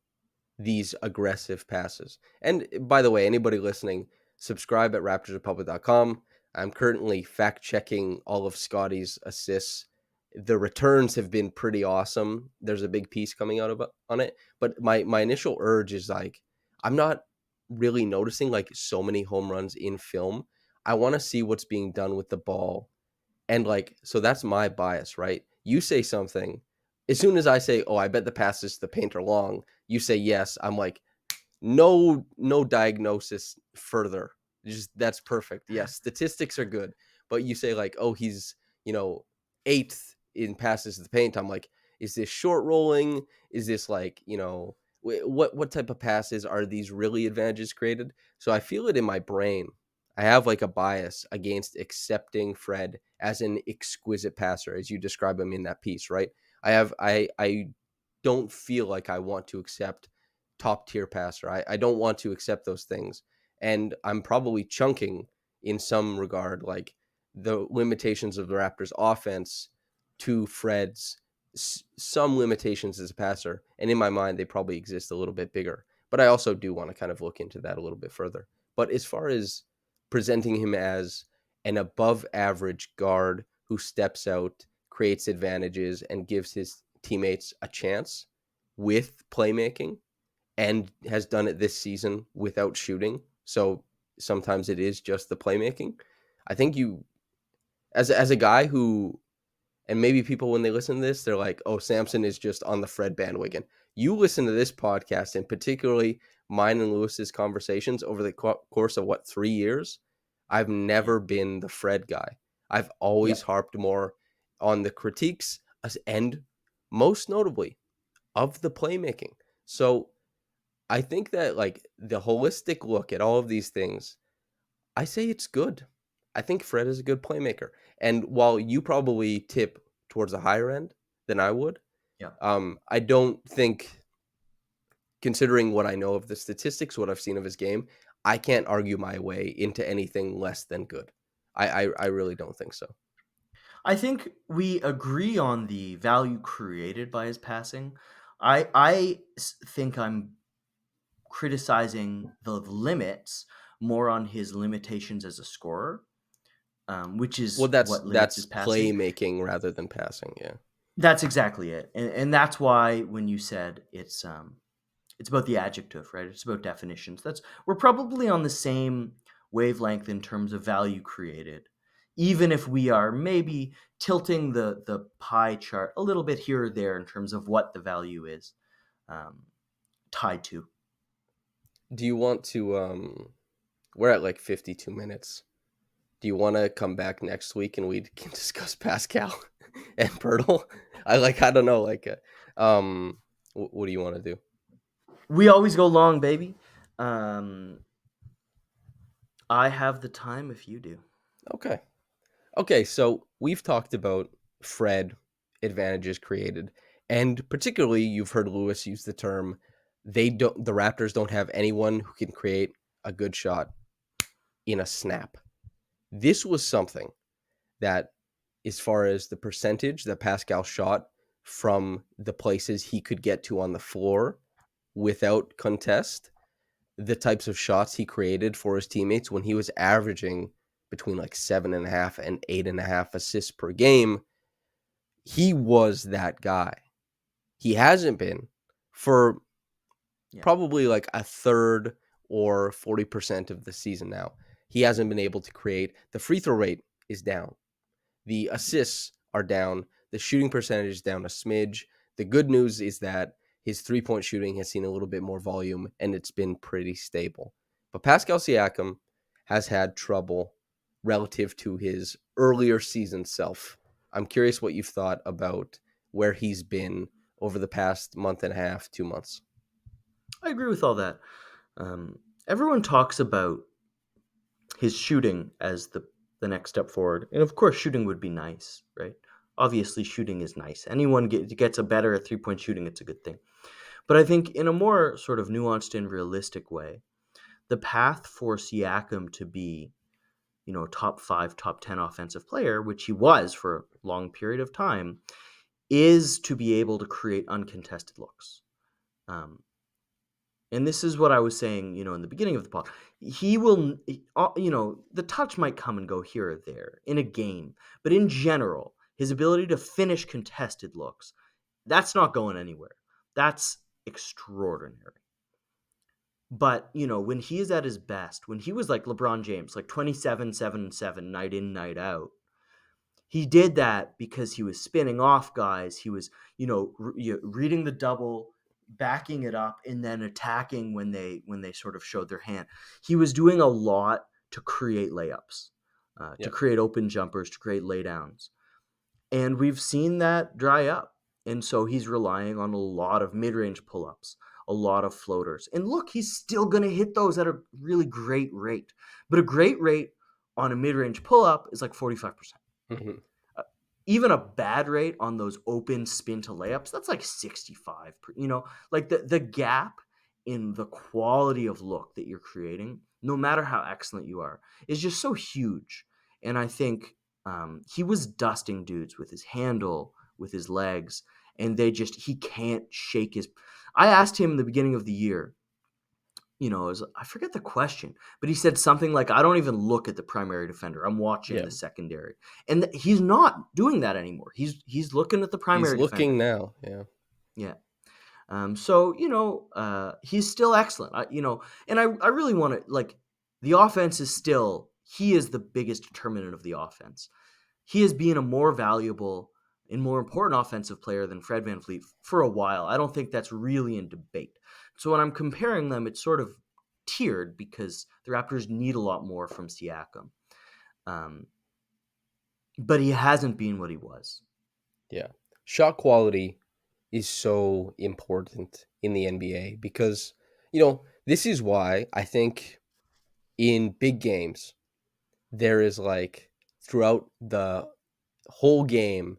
these aggressive passes. And by the way, anybody listening, subscribe at raptorsrepublic.com. I'm currently fact checking all of Scotty's assists. The returns have been pretty awesome. There's a big piece coming out on it, but my initial urge is like I'm not really noticing like so many home runs in film. I want to see what's being done with the ball, and like, so that's my bias, right? You say something, as soon as I say, "Oh, I bet the passes to the paint are long," you say yes. I'm like, no diagnosis further. Just that's perfect. Yes, statistics are good, but you say like, "Oh, he's eighth in passes to the paint." I'm like, is this short rolling? Is this like what type of passes are these really advantages created? So I feel it in my brain. I have like a bias against accepting Fred as an exquisite passer, as you describe him in that piece, right? I don't feel like I want to accept top tier passer. I don't want to accept those things. And I'm probably chunking in some regard, like the limitations of the Raptors offense to Fred's some limitations as a passer. And in my mind, they probably exist a little bit bigger. But I also do want to kind of look into that a little bit further. But as far as presenting him as an above average guard who steps out, creates advantages, and gives his teammates a chance with playmaking and has done it this season without shooting. So sometimes it is just the playmaking. I think you, as a guy who, and maybe people when they listen to this, they're like, "Oh, Samson is just on the Fred bandwagon." You listen to this podcast, and particularly mine and Lewis's conversations over the course of 3 years. I've Yeah. never been the Fred guy. I've Yeah. always harped more on the critiques and most notably of the playmaking. So I think that like the holistic look at all of these things, I say it's good. I think Fred is a good playmaker. And while you probably tip towards the higher end than I would, Yeah. I don't think, considering what I know of the statistics, what I've seen of his game, I can't argue my way into anything less than good. I really don't think so. I think we agree on the value created by his passing. I think I'm criticizing the limits more on his limitations as a scorer, which Well, is that's what limits his that's passing. playmaking rather than passing. Yeah. That's exactly it, and that's why when you said it's about the adjective, right? It's about definitions. That's we're probably on the same wavelength in terms of value created, even if we are maybe tilting the pie chart a little bit here or there in terms of what the value is um, tied to. Do you want to? We're at like 52 minutes. Do you want to come back next week and we can discuss Pascal and Poeltl? I don't know what do you want to do? We always go long, baby. Um, I have the time if you do. Okay. Okay, so we've talked about Fred advantages created, and particularly you've heard Lewis use the term the Raptors don't have anyone who can create a good shot in a snap. This was something that, as far as the percentage that Pascal shot from the places he could get to on the floor without contest, the types of shots he created for his teammates when he was averaging between like 7.5 and 8.5 assists per game, he was that guy. He hasn't been for Yeah. probably like a third or 40% of the season now. He hasn't been able to create. The free throw rate is down. The assists are down. The shooting percentage is down a smidge. The good news is that his 3-point shooting has seen a little bit more volume and it's been pretty stable. But Pascal Siakam has had trouble relative to his earlier season self. I'm curious what you've thought about where he's been over the past month and a half, 2 months. I agree with all that. Everyone talks about his shooting as the next step forward, and of course, shooting would be nice, right? Obviously, shooting is nice. Anyone gets a better at 3-point shooting, it's a good thing. But I think in a more sort of nuanced and realistic way, the path for Siakam to be, top 5, top 10 offensive player, which he was for a long period of time, is to be able to create uncontested looks. And this is what I was saying, in the beginning of the pod. He will, the touch might come and go here or there in a game, but in general, his ability to finish contested looks, that's not going anywhere. That's extraordinary. But, when he is at his best, when he was like LeBron James, like 27, 7, 7, night in, night out, he did that because he was spinning off guys. He was, reading the double, backing it up, and then attacking when they sort of showed their hand. He was doing a lot to create layups, to Yep. create open jumpers, to create laydowns. And we've seen that dry up. And so he's relying on a lot of mid-range pull-ups, a lot of floaters. And look, he's still going to hit those at a really great rate. But a great rate on a mid-range pull-up is like 45%. Mhm. Even a bad rate on those open spin to layups, that's like 65. Like the gap in the quality of look that you're creating, no matter how excellent you are, is just so huge. And I think he was dusting dudes with his handle, with his legs, and he can't shake his. I asked him in the beginning of the year, I forget the question, but he said something like, "I don't even look at the primary defender. I'm watching Yeah. the secondary." And he's not doing that anymore. He's looking at the He's primary looking defender. now. Yeah. Yeah. So he's still excellent. And I really want to like the offense is still he is the biggest determinant of the offense. He has been a more valuable and more important offensive player than Fred VanVleet for a while. I don't think that's really in debate. So when I'm comparing them, it's sort of tiered because the Raptors need a lot more from Siakam. Um, but he hasn't been what he was. Yeah. Shot quality is so important in the NBA because, this is why I think in big games, there is like throughout the whole game,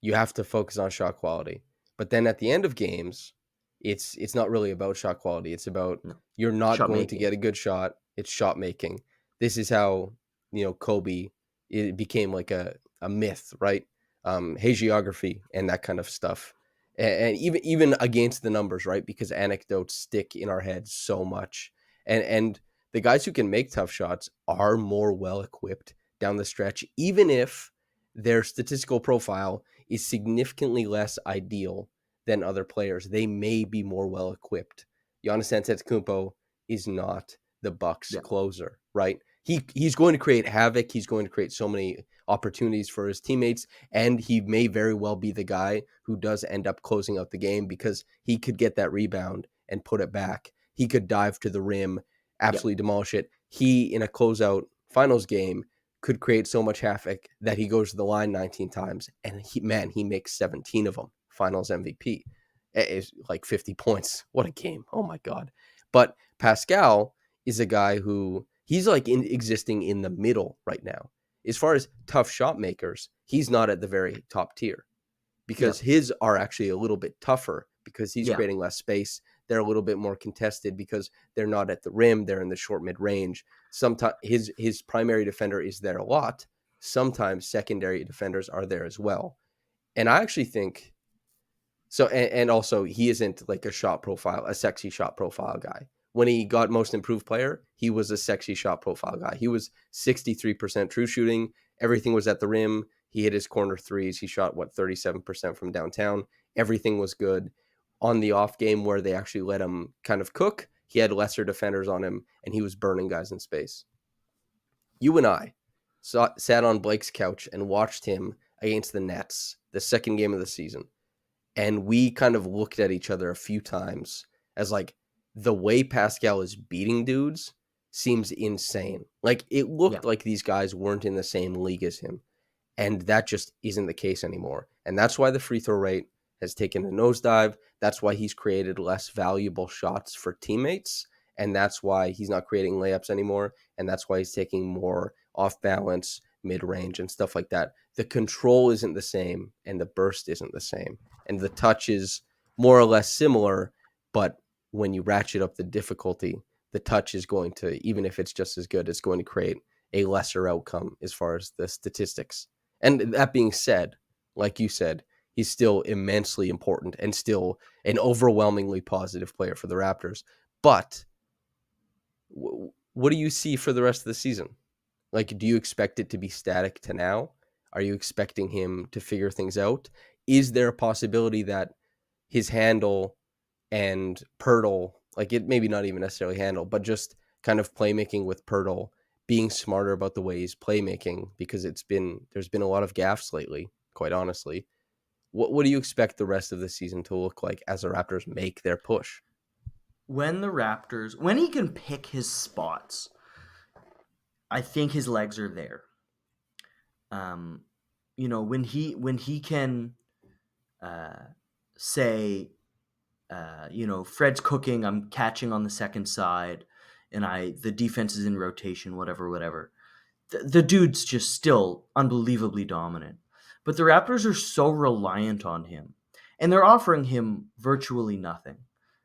you have to focus on shot quality. But then at the end of games, it's not really about shot quality. It's about No. you're not Shot going to making. get a good shot. It's shot making. This is how, Kobe, it became like a myth, right? Hagiography and that kind of stuff. And even against the numbers, right? Because anecdotes stick in our heads so much. And the guys who can make tough shots are more well equipped down the stretch, even if their statistical profile is significantly less ideal than other players. They may be more well equipped. Giannis Antetokounmpo is not the Bucks Yeah. closer, right? He's going to create havoc. He's going to create so many opportunities for his teammates, and he may very well be the guy who does end up closing out the game because he could get that rebound and put it back. He could dive to the rim, Yeah. absolutely demolish it. He, in a closeout finals game, could create so much havoc that he goes to the line 19 times and he makes 17 of them. Finals MVP. It's like 50 points. What a game. Oh my God. But Pascal is a guy who he's like existing in the middle right now. As far as tough shot makers, he's not at the very top tier Yeah. because his are actually a little bit tougher because he's Yeah. creating less space. They're a little bit more contested because they're not at the rim. They're in the short mid range. Sometimes his primary defender is there a lot. Sometimes secondary defenders are there as well. And I actually think so. And also, he isn't like a sexy shot profile guy. When he got most improved player, he was a sexy shot profile guy. He was 63% true shooting. Everything was at the rim. He hit his corner threes. He shot, 37% from downtown. Everything was good. On the off game where they actually let him kind of cook, he had lesser defenders on him and he was burning guys in space. You and I sat on Blake's couch and watched him against the Nets, the second game of the season, and we kind of looked at each other a few times as like the way Pascal is beating dudes seems insane. Like it Yeah. looked like these guys weren't in the same league as him. And that just isn't the case anymore. And that's why the free throw rate has taken a nosedive. That's why he's created less valuable shots for teammates. And that's why he's not creating layups anymore. And that's why he's taking more off balance, mid range, and stuff like that. The control isn't the same, and the burst isn't the same. And the touch is more or less similar. But when you ratchet up the difficulty, the touch is going to, even if it's just as good, it's going to create a lesser outcome as far as the statistics. And that being said, like you said, he's still immensely important and still an overwhelmingly positive player for the Raptors. But what do you see for the rest of the season? Like, do you expect it to be static to now? Are you expecting him to figure things out? Is there a possibility that his handle and Poeltl, like it maybe not even necessarily handle, but just kind of playmaking with Poeltl, being smarter about the way he's playmaking because there's been a lot of gaffes lately, quite honestly. What do you expect the rest of the season to look like as the Raptors make their push? When he can pick his spots, I think his legs are there. When he can say, Fred's cooking, I'm catching on the second side, and the defense is in rotation, whatever. The dude's just still unbelievably dominant. But the Raptors are so reliant on him, and they're offering him virtually nothing.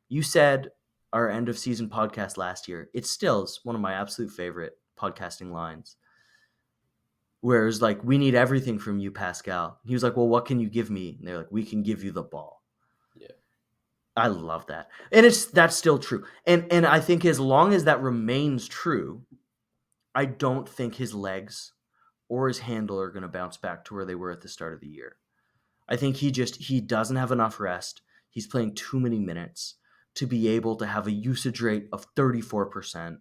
You said our end of season podcast last year. It still is one of my absolute favorite podcasting lines. Whereas, like, we need everything from you, Pascal. He was like, well, what can you give me? And they're like, we can give you the ball. Yeah. I love that. And that's still true. And I think as long as that remains true, I don't think his legs or his handle are going to bounce back to where they were at the start of the year. I think he doesn't have enough rest. He's playing too many minutes to be able to have a usage rate of 34%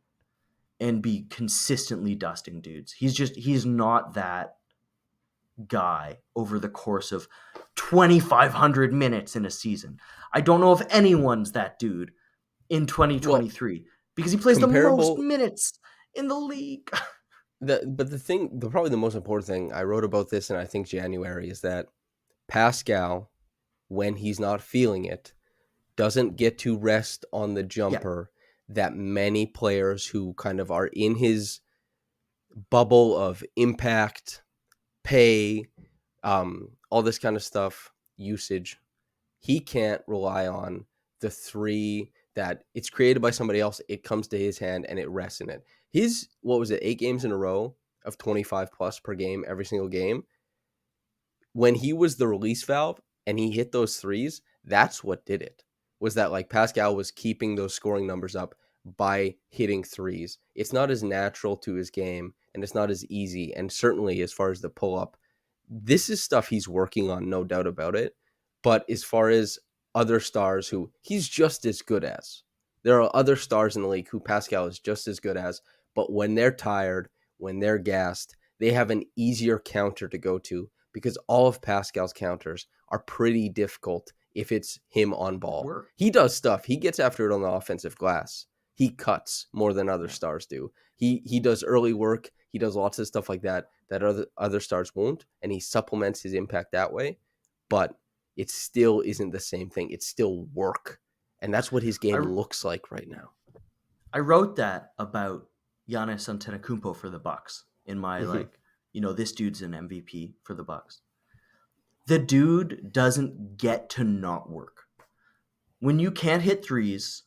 and be consistently dusting dudes. He's not that guy over the course of 2,500 minutes in a season. I don't know if anyone's that dude in Well, 2023 because he plays the most comparable. minutes in the league. But probably the most important thing I wrote about this, and I think January, is that Pascal, when he's not feeling it, doesn't get to rest on the Yeah, jumper that many players who kind of are in his bubble of impact, pay, all this kind of stuff, usage. He can't rely on the three that it's created by somebody else. It comes to his hand and it rests in it. His, what was it, 8 games in a row of 25 plus per game every single game. When he was the release valve and he hit those threes, that's what did it. Was that like Pascal was keeping those scoring numbers up by hitting threes. It's not as natural to his game and it's not as easy. And certainly as far as the pull up, this is stuff he's working on, no doubt about it. But as far as other stars who he's just as good as, there are other stars in the league who Pascal is just as good as, but when they're tired, when they're gassed, they have an easier counter to go to because all of Pascal's counters are pretty difficult if it's him on ball. work. He does stuff. He gets after it on the offensive glass. He cuts more than other stars do. He does early work. He does lots of stuff like that other stars won't, and he supplements his impact that way. But it still isn't the same thing. It's still work, and that's what his game I, looks like right now. I wrote that about Giannis Antetokounmpo for the Bucks in my Mm-hmm. this dude's an MVP for the Bucks. The dude doesn't get to not work. When you can't hit threes,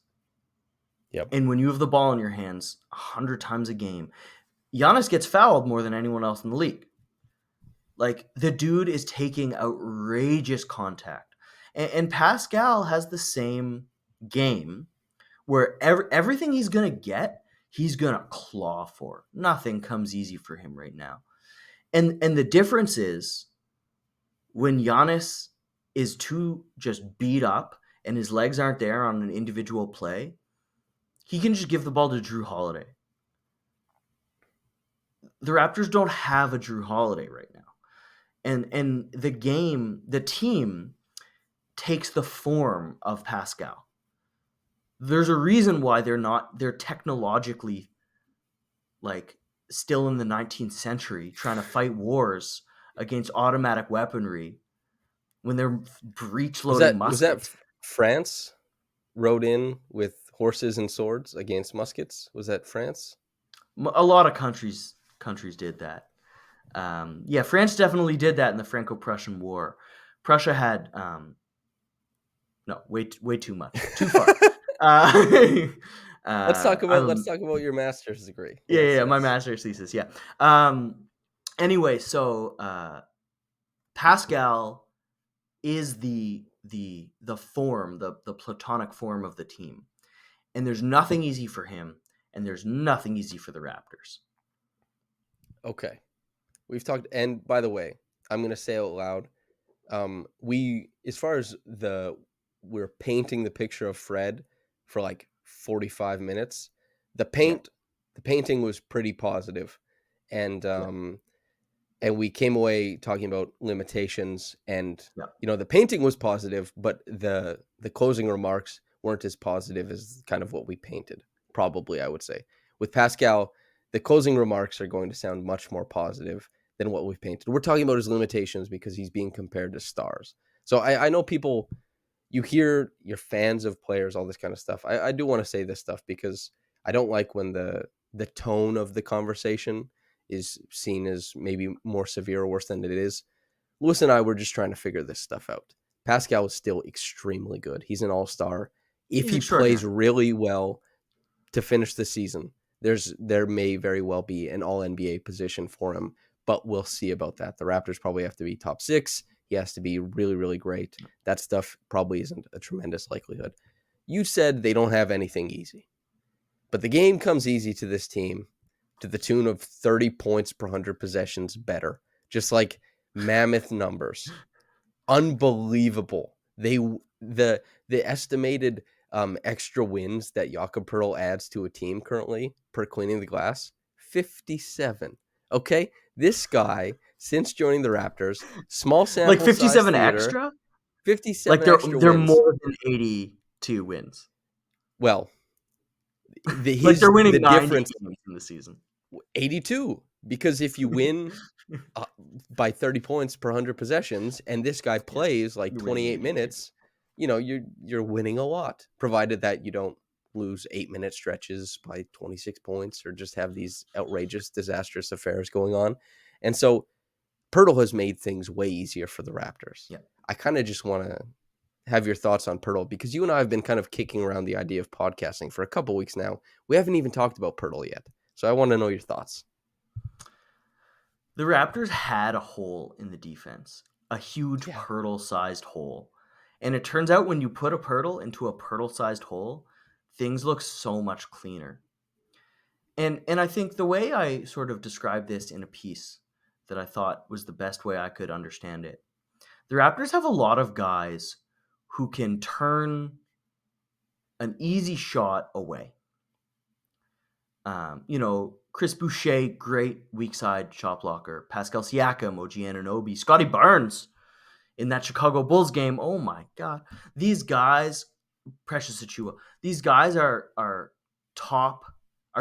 Yep. and when you have the ball in your hands 100 times a game, Giannis gets fouled more than anyone else in the league. Like, the dude is taking outrageous contact. And Pascal has the same game where everything he's going to get, he's going to claw for. Nothing comes easy for him right now. And the difference is when Giannis is too just beat up and his legs aren't there on an individual play, he can just give the ball to Drew Holiday. The Raptors don't have a Drew Holiday right now. And the team takes the form of Pascal. There's a reason why they're technologically like still in the 19th century trying to fight wars against automatic weaponry when they're breech loading Was that muskets. France rode in with horses and swords against muskets? Was that France? A lot of countries did that. France definitely did that in the Franco-Prussian War. Prussia had no, way too much, too far. Let's talk about your master's degree. Yeah, my master's thesis. Yeah. Anyway, so Pascal is the form, the platonic form of the team, and there's nothing easy for him, and there's nothing easy for the Raptors. Okay. We've talked, and by the way, I'm going to say out loud, as far as we're painting the picture of Fred for like 45 minutes. The painting was pretty positive, and and we came away talking about limitations, and the painting was positive, but the closing remarks weren't as positive as kind of what we painted. Probably, I would say, with Pascal, the closing remarks are going to sound much more positive than what we've painted. We're talking about his limitations because he's being compared to stars. So I know people, you hear you're fans of players, all this kind of stuff. I do want to say this stuff because I don't like when the tone of the conversation is seen as maybe more severe or worse than it is. Louis and I were just trying to figure this stuff out. Pascal is still extremely good. He's an all-star. If he plays really well to finish the season, there may very well be an all-NBA position for him, but we'll see about that. The Raptors probably have to be top 6. He has to be really, really great. That stuff probably isn't a tremendous likelihood. You said they don't have anything easy, but the game comes easy to this team to the tune of 30 points per 100 possessions better. Just like mammoth numbers. Unbelievable The estimated extra wins that Jakob Poeltl adds to a team currently per cleaning the glass, 57. Okay, this guy since joining the Raptors, small Like sample size 57 theater, extra? Like 57 they're extra they're wins. more than 82 wins. Well, Like they're the winning 90 difference games in the season. 82, because if you win by 30 points per 100 possessions and this guy Yeah, plays like you're winning 28 80 games. minutes, you're winning a lot, provided that you don't lose 8-minute stretches by 26 points or just have these outrageous, disastrous affairs going on. And so Poeltl has made things way easier for the Raptors. Yeah. I kind of just want to have your thoughts on Poeltl, because you and I have been kind of kicking around the idea of podcasting for a couple weeks now. We haven't even talked about Poeltl yet. So I want to know your thoughts. The Raptors had a hole in the defense, a huge Yeah. Poeltl-sized hole. And it turns out when you put a Poeltl into a Poeltl-sized hole, things look so much cleaner. And I think the way I sort of described this in a piece that I thought was the best way I could understand it. The Raptors have a lot of guys who can turn an easy shot away. Chris Boucher, great weak side shot blocker. Pascal Siakam, OG Anunoby, Scotty Barnes in that Chicago Bulls game. Oh my God. These guys, Precious Achiuwa, these guys are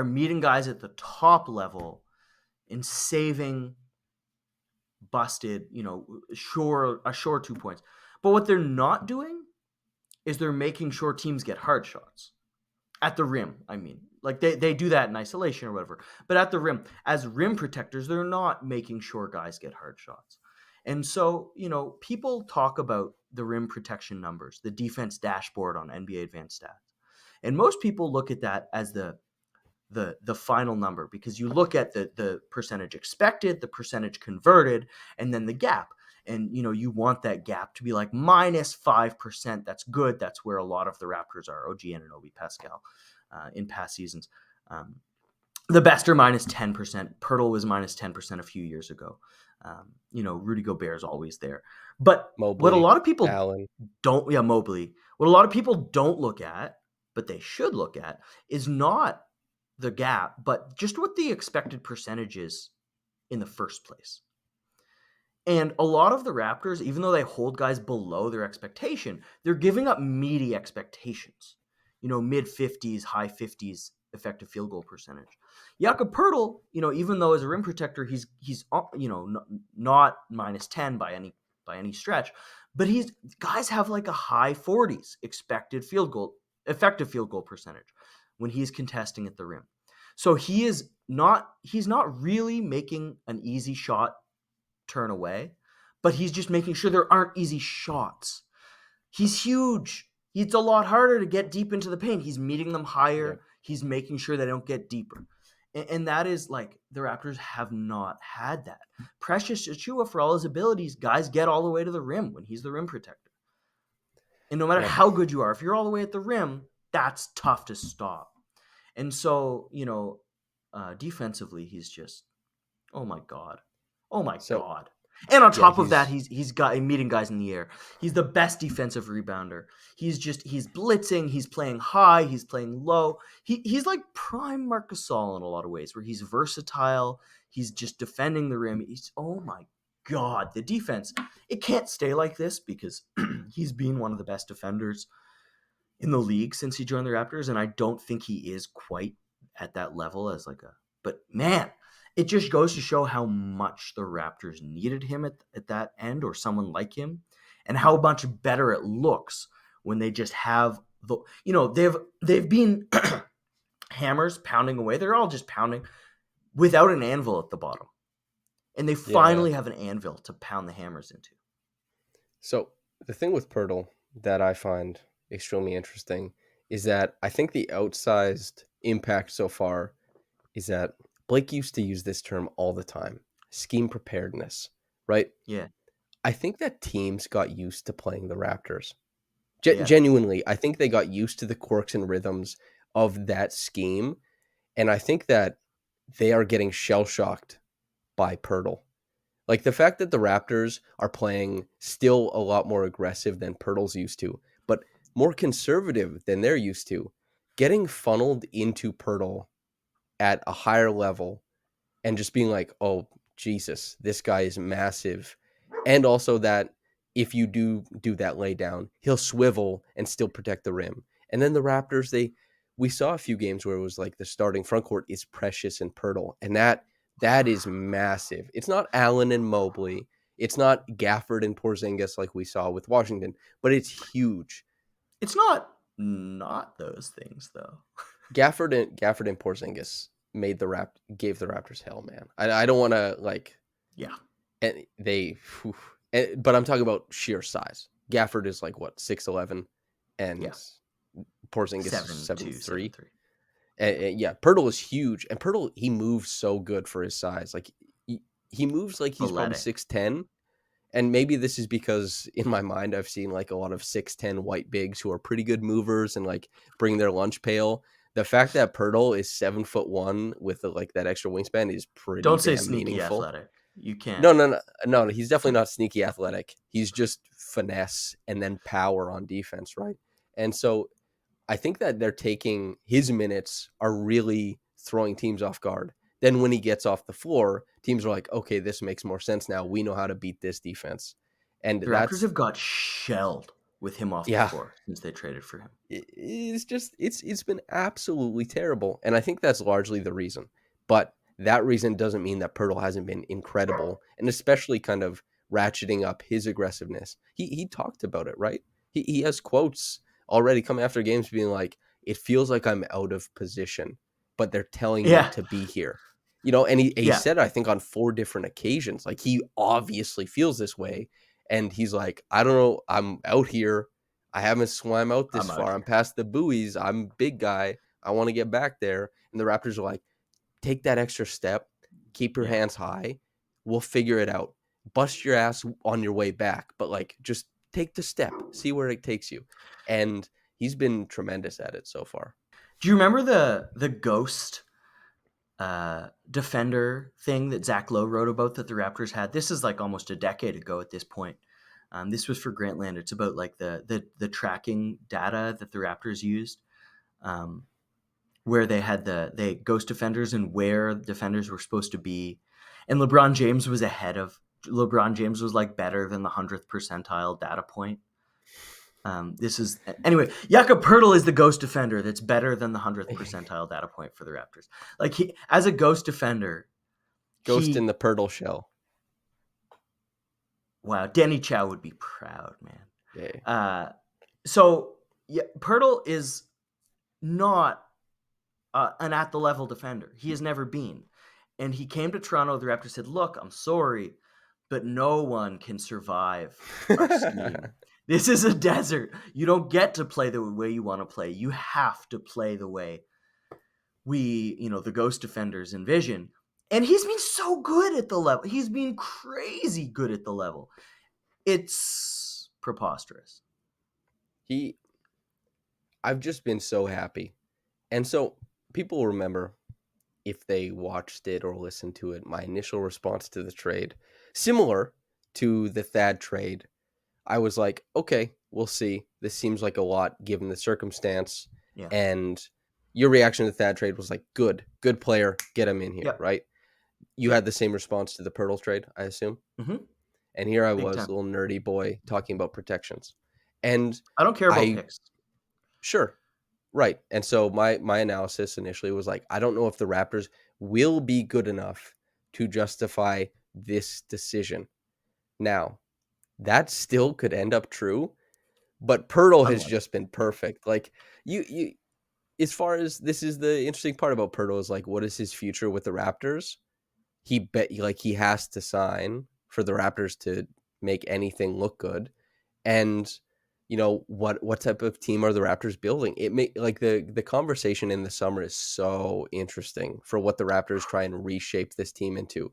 meeting guys at the top level and saving busted, a sure 2 points. But what they're not doing is they're making sure teams get hard shots. At the rim, I mean. Like they do that in isolation or whatever. But at the rim, as rim protectors, they're not making sure guys get hard shots. And so, people talk about the rim protection numbers, the defense dashboard on NBA Advanced Stats. And most people look at that as the final number, because you look at the percentage expected, the percentage converted, and then the gap. And, you want that gap to be like minus 5%. That's good. That's where a lot of the Raptors are. OG Anunoby, Pascal, in past seasons. The best are minus 10%. Poeltl was minus 10% a few years ago. Rudy Gobert is always there. But Mobley, what a lot of people Allen. Mobley. What a lot of people don't look at, but they should look at, is not the gap, but just what the expected percentage is in the first place. And a lot of the Raptors, even though they hold guys below their expectation, they're giving up meaty expectations. Mid 50s, high 50s effective field goal percentage. Jakob Poeltl, even though as a rim protector, he's not minus 10 by any stretch, but guys have like a high 40s effective field goal percentage when he's contesting at the rim. So he's not really making an easy shot turn away, but he's just making sure there aren't easy shots. He's huge. It's a lot harder to get deep into the paint. He's meeting them higher. Yeah. He's making sure they don't get deeper. And that is like, the Raptors have not had that. Precious Achiuwa, for all his abilities, guys get all the way to the rim when he's the rim protector. And no matter how good you are, if you're all the way at the rim, that's tough to stop. And so, defensively, he's just, oh my God. God. And on top of that, he's got meeting guys in the air. He's the best defensive rebounder. He's blitzing. He's playing high. He's playing low. He's like prime Marc Gasol in a lot of ways, where he's versatile. He's just defending the rim. Oh my God, the defense. It can't stay like this, because he's been one of the best defenders in the league since he joined the Raptors, and I don't think he is quite at that level but man, it just goes to show how much the Raptors needed him at that end, or someone like him, and how much better it looks when they just have they've been hammers pounding away. They're all just pounding without an anvil at the bottom. And they finally have an anvil to pound the hammers into. So the thing with Poeltl that I find extremely interesting is that I think the outsized impact so far is that Blake used to use this term all the time, scheme preparedness, right? Yeah. I think that teams got used to playing the Raptors. Genuinely, I think they got used to the quirks and rhythms of that scheme. And I think that they are getting shell-shocked by Poeltl. Like the fact that the Raptors are playing still a lot more aggressive than Poeltl's used to, but more conservative than they're used to, getting funneled into Poeltl at a higher level and just being like, oh, Jesus, this guy is massive. And also that if you do that lay down, he'll swivel and still protect the rim. And then the Raptors, we saw a few games where it was like the starting front court is Precious and Poeltl, and that is massive. It's not Allen and Mobley. It's not Gafford and Porzingis like we saw with Washington, but it's huge. It's not those things though. Gafford and Porzingis gave the Raptors hell, man. I don't want to like Yeah. and but I'm talking about sheer size. Gafford is like what 6'11", and Yeah. Porzingis is 7'2", 7'3". 7'3". Yeah, Poeltl is huge, and Poeltl he moves so good for his size. Like he moves like he's probably Athletic. 6'10", and maybe this is because in my mind I've seen like a lot of 6'10" white bigs who are pretty good movers and like bring their lunch pail. The fact that Poeltl is 7'1" with like that extra wingspan is pretty Don't say damn sneaky meaningful. athletic. You can't. No. He's definitely not sneaky athletic. He's just finesse and then power on defense, right? And so I think that they're taking his minutes are really throwing teams off guard. Then when he gets off the floor, teams are like, okay, this makes more sense now. We know how to beat this defense. And The Raptors that's, have got shelled with him off the yeah, floor since they traded for him. it's been absolutely terrible. And I think that's largely the reason. But that reason doesn't mean that Poeltl hasn't been incredible, and especially kind of ratcheting up his aggressiveness. He talked about it, right? He has quotes already coming after games being like, it feels like I'm out of position, but they're telling me Yeah. to be here. And he Yeah. said, I think on 4 different occasions, like he obviously feels this way. And he's like, I don't know, I'm out here. I haven't swam out this I'm out far. I'm here. past the buoys. I'm a big guy. I want to get back there. And the Raptors are like, take that extra step. Keep your Yeah. hands high. We'll figure it out. Bust your ass on your way back, but like just take the step. See where it takes you. And he's been tremendous at it so far. Do you remember the ghost defender thing that Zach Lowe wrote about that the Raptors had? This is like almost a decade ago at this point. This was for Grantland. It's about like the tracking data that the Raptors used, where they had the ghost defenders and where defenders were supposed to be, and LeBron James was like better than the 100th percentile data point. Anyway, Jakob Poeltl is the ghost defender that's better than the 100th percentile data point for the Raptors. Like he, as a ghost defender, Ghost in the Poeltl shell. Wow, Danny Chow would be proud, man. Yeah. So yeah, Poeltl is not an at the level defender. He has never been. And he came to Toronto. The Raptors said, look, I'm sorry, but no one can survive our scheme. This is a desert. You don't get to play the way you want to play. You have to play the way the ghost defenders envision. And he's been so good at the level. He's been crazy good at the level. It's preposterous. I've just been so happy. And so people remember, if they watched it or listened to it, my initial response to the trade, similar to the Thad trade, I was like, okay, we'll see. This seems like a lot given the circumstance. Yeah. And your reaction to the Thad trade was like, good player, get him in here, Yep. right? You had the same response to the Poeltl trade, I assume. Mm-hmm. And here I Big was, time. little nerdy boy, talking about protections. And I don't care about picks. Sure. Right. And so my analysis initially was like, I don't know if the Raptors will be good enough to justify this decision. Now, that still could end up true, but Poeltl has just been perfect. Like you as far as this is the interesting part about Poeltl is like, what is his future with the Raptors? He has to sign for the Raptors to make anything look good. And what type of team are the Raptors building? It may like the conversation in the summer is so interesting for what the Raptors try and reshape this team into.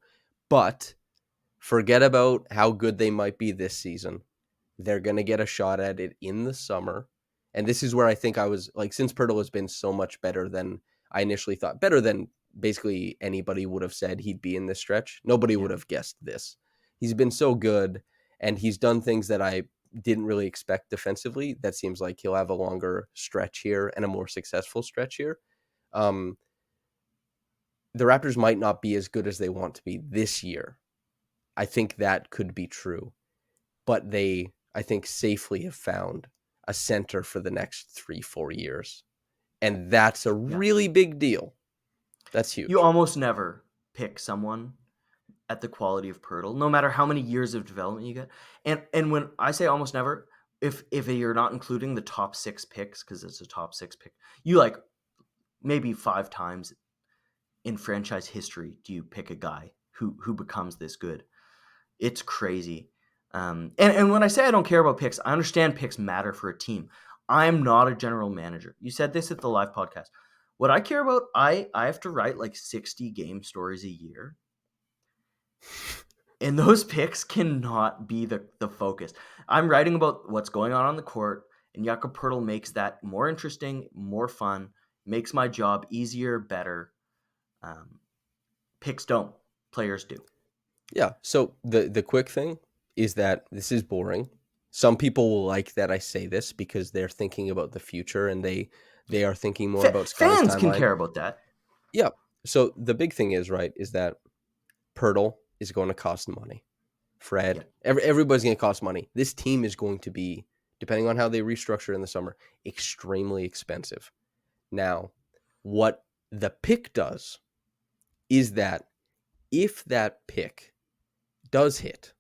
But forget about how good they might be this season. They're going to get a shot at it in the summer. And this is where I think I was like, since Poeltl has been so much better than I initially thought, better than basically anybody would have said he'd be in this stretch. Nobody would have guessed this. He's been so good, and he's done things that I didn't really expect defensively. That seems like he'll have a longer stretch here and a more successful stretch here. Um, the Raptors might not be as good as they want to be this year. I think that could be true, but they, I think, safely have found a center for the next 3-4 years. And that's a Yeah. really big deal. That's huge. You almost never pick someone at the quality of Poeltl, no matter how many years of development you get. And when I say almost never, if you're not including the top 6 picks, because it's a top 6 pick, you like maybe 5 times in franchise history do you pick a guy who becomes this good. It's crazy. And when I say I don't care about picks, I understand picks matter for a team. I'm not a general manager. You said this at the live podcast. What I care about, I have to write like 60 game stories a year. And those picks cannot be the focus. I'm writing about what's going on the court, and Jakob Poeltl makes that more interesting, more fun, makes my job easier, better. Picks don't. Players do. Yeah. So the quick thing is that this is boring. Some people will like that I say this because they're thinking about the future and they are thinking more about Scotty's Fans can timeline. care about that. Yeah. So the big thing is, right, is that Poeltl is going to cost money. Fred, everybody's going to cost money. This team is going to be, depending on how they restructure in the summer, extremely expensive. Now, what the pick does is that if that pick does hit,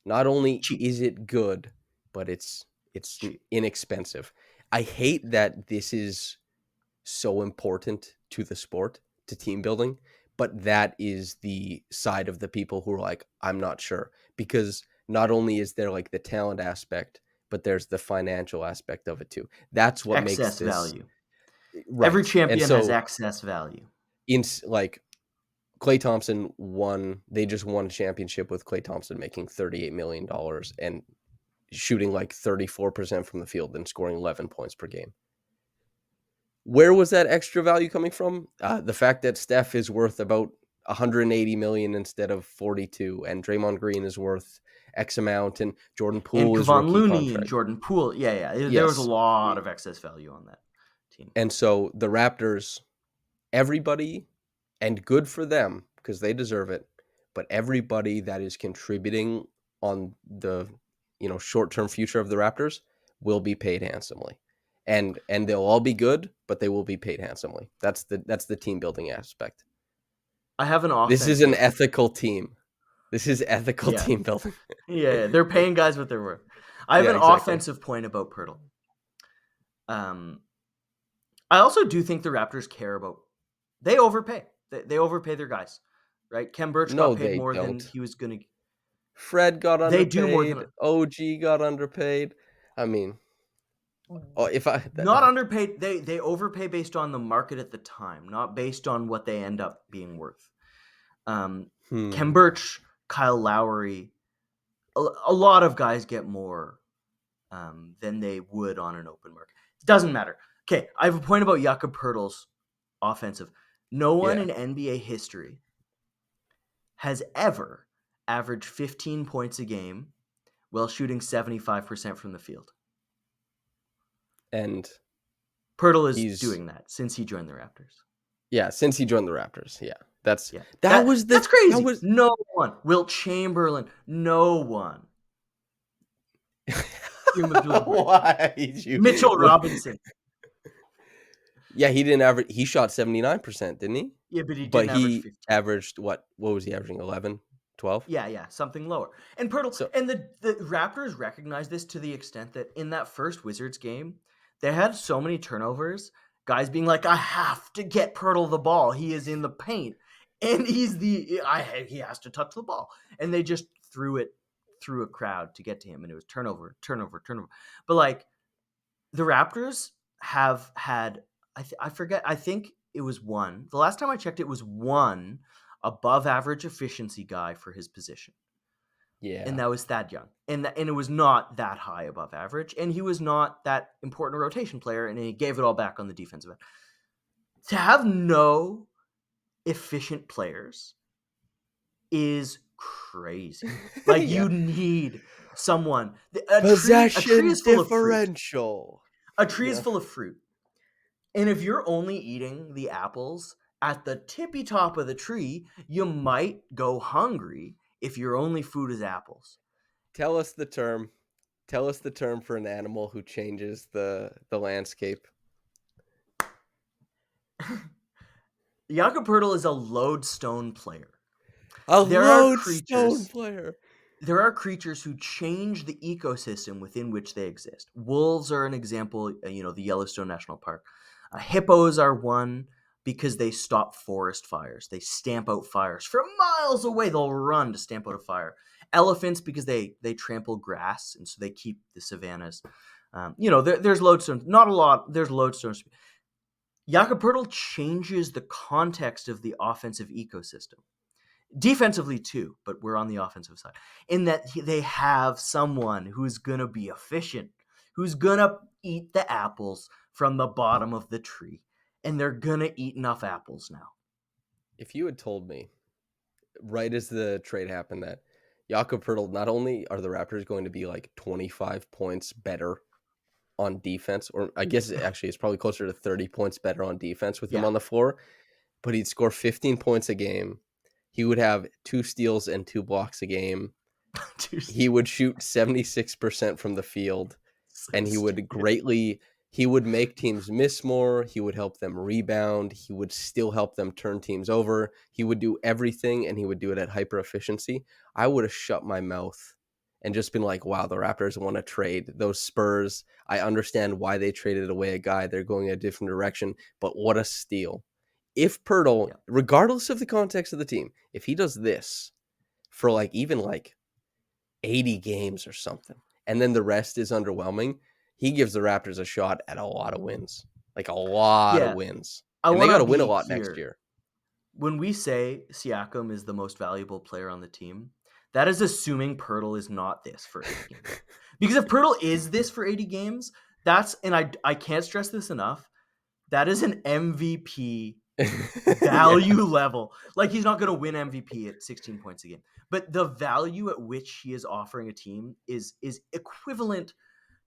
not only Cheap. is it good, but it's Cheap. inexpensive. I hate that this is so important to the sport, to team building, but that is the side of the people who are like, I'm not sure, because not only is there like the talent aspect, but there's the financial aspect of it too. That's what makes Excess this value. right. Every And champion has so excess value. in like Klay Thompson they just won a championship with Klay Thompson making $38 million and shooting like 34% from the field and scoring 11 points per game. Where was that extra value coming from? The fact that Steph is worth about 180 million instead of 42, and Draymond Green is worth X amount, and Jordan And Poole is Kevon rookie Looney and contract. Jordan Poole. Yeah. There was a Yes. lot of excess value on that team. And so the Raptors, everybody, and good for them because they deserve it, but everybody that is contributing on the short-term future of the Raptors will be paid handsomely. And they'll all be good, but they will be paid handsomely. That's the team building aspect. I have an This is an offensive. ethical team. This is ethical team building. Yeah, they're paying guys what they're worth. I have an offensive point about Poeltl. I also do think the Raptors care about. They overpay. They overpay their guys, right? Ken Birch got paid more than he was going to. Fred got underpaid. They do more than OG got underpaid. I mean, not underpaid. They overpay based on the market at the time, not based on what they end up being worth. Ken Birch, Kyle Lowry, a lot of guys get more than they would on an open market. It doesn't matter. Okay, I have a point about Jakob Poeltl's offensive. No one in NBA history has ever averaged 15 points a game while shooting 75% from the field. And Poeltl is doing that since he joined the Raptors. Yeah, since he joined the Raptors. Yeah. That's crazy. No one. Wilt Chamberlain. No one. Why? Mitchell Robinson. Yeah, he didn't average. He shot 79%, didn't he? Yeah, but he didn't average 15. Averaged what? What was he averaging? 11, 12? Yeah, something lower. And Poeltl and the Raptors recognized this to the extent that in that first Wizards game, they had so many turnovers. Guys being like, I have to get Poeltl the ball. He is in the paint, and he has to touch the ball. And they just threw it through a crowd to get to him, and it was turnover. But like the Raptors have had, I forget. I think it was one. The last time I checked, it was one above average efficiency guy for his position. Yeah. And that was Thad Young. And it was not that high above average. And he was not that important a rotation player. And he gave it all back on the defensive end. To have no efficient players is crazy. Like Yeah. you need someone. A tree Possession is full of fruit. differential. A tree You is know, full of fruit. And if you're only eating the apples at the tippy top of the tree, you might go hungry if your only food is apples. tell us the term. Tell us the term for an animal who changes the landscape. Jakob is a lodestone player. A There are lodestone creatures player. there are creatures who change the ecosystem within which they exist. Wolves are an example, the Yellowstone National Park. Hippos are one because they stop forest fires. They stamp out fires from miles away. They'll run to stamp out a fire. Elephants because they trample grass, and so they keep the savannas. There's lodestones. Not a lot. There's lodestones. Jakob changes the context of the offensive ecosystem. Defensively too, but we're on the offensive side. In that they have someone who's going to be efficient, who's going to eat the apples from the bottom of the tree. And they're going to eat enough apples now. If you had told me right as the trade happened that Jakob Poeltl, not only are the Raptors going to be like 25 points better on defense, or I guess actually it's probably closer to 30 points better on defense with him Yeah. on the floor, but he'd score 15 points a game. He would have 2 steals and 2 blocks a game. He would shoot 76% from the field, So and stupid. he would make teams miss more, he would help them rebound, he would still help them turn teams over. He would do everything, and he would do it at hyper efficiency. I would have shut my mouth and just been like, wow, the Raptors want to trade those Spurs. I understand why they traded away a guy. They're going a different direction, but what a steal. If Poeltl, Yeah. regardless of the context of the team, if he does this for even 80 games or something, and then the rest is underwhelming, he gives the Raptors a shot at a lot of wins. Like a lot of Yeah. wins. I And they want got to to win a be lot next clear. year. When we say Siakam is the most valuable player on the team, that is assuming Poeltl is not this for 80 games. Because if Poeltl is this for 80 games, I can't stress this enough, that is an MVP Yeah. value level. Like he's not going to win MVP at 16 points a game, but the value at which he is offering a team is equivalent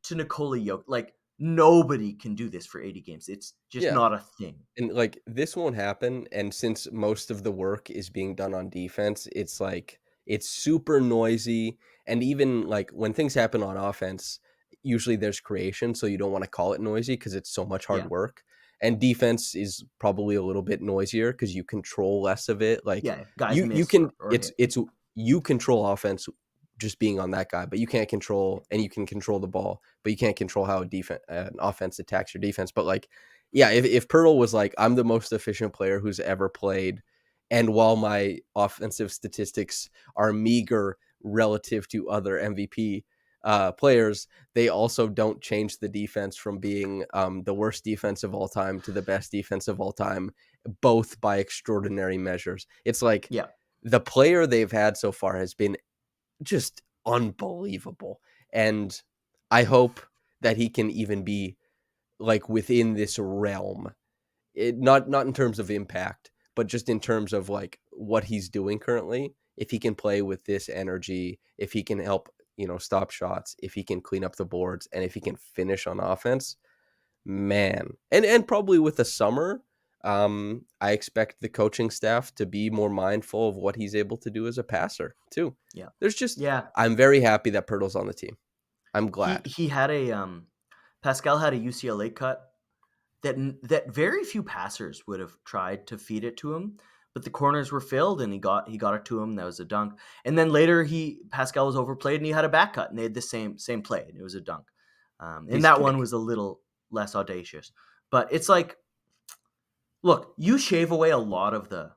to Nikola Jokic. Like nobody can do this for 80 games. It's just Yeah. not a thing. And this won't happen. And since most of the work is being done on defense, it's super noisy. And even when things happen on offense, usually there's creation. So you don't want to call it noisy because it's so much hard Yeah. work. And defense is probably a little bit noisier because you control less of it. Like Yeah, guys you miss can or hit. it's you control offense just being on that guy, but you can't control, and you can control the ball, but you can't control how an offense attacks your defense. But yeah, if Poeltl was like, I'm the most efficient player who's ever played, and while my offensive statistics are meager relative to other MVP players, they also don't change the defense from being the worst defense of all time to the best defense of all time, both by extraordinary measures. It's like Yeah. the player they've had so far has been just unbelievable, and I hope that he can even be within this realm, not in terms of impact, but just in terms of what he's doing currently. If he can play with this energy, if he can help stop shots, if he can clean up the boards, and if he can finish on offense, man. And probably with the summer, I expect the coaching staff to be more mindful of what he's able to do as a passer too. Yeah. There's just Yeah. I'm very happy that Pirtle's on the team. I'm He glad. he had a Pascal had a UCLA cut that very few passers would have tried to feed it to him, but the corners were filled and he got it to him. That was a dunk. And then later Pascal was overplayed and he had a back cut and they had the same play and it was a dunk. And Piece of that one cake. was a little less audacious. But it's like, look, you shave away a lot of the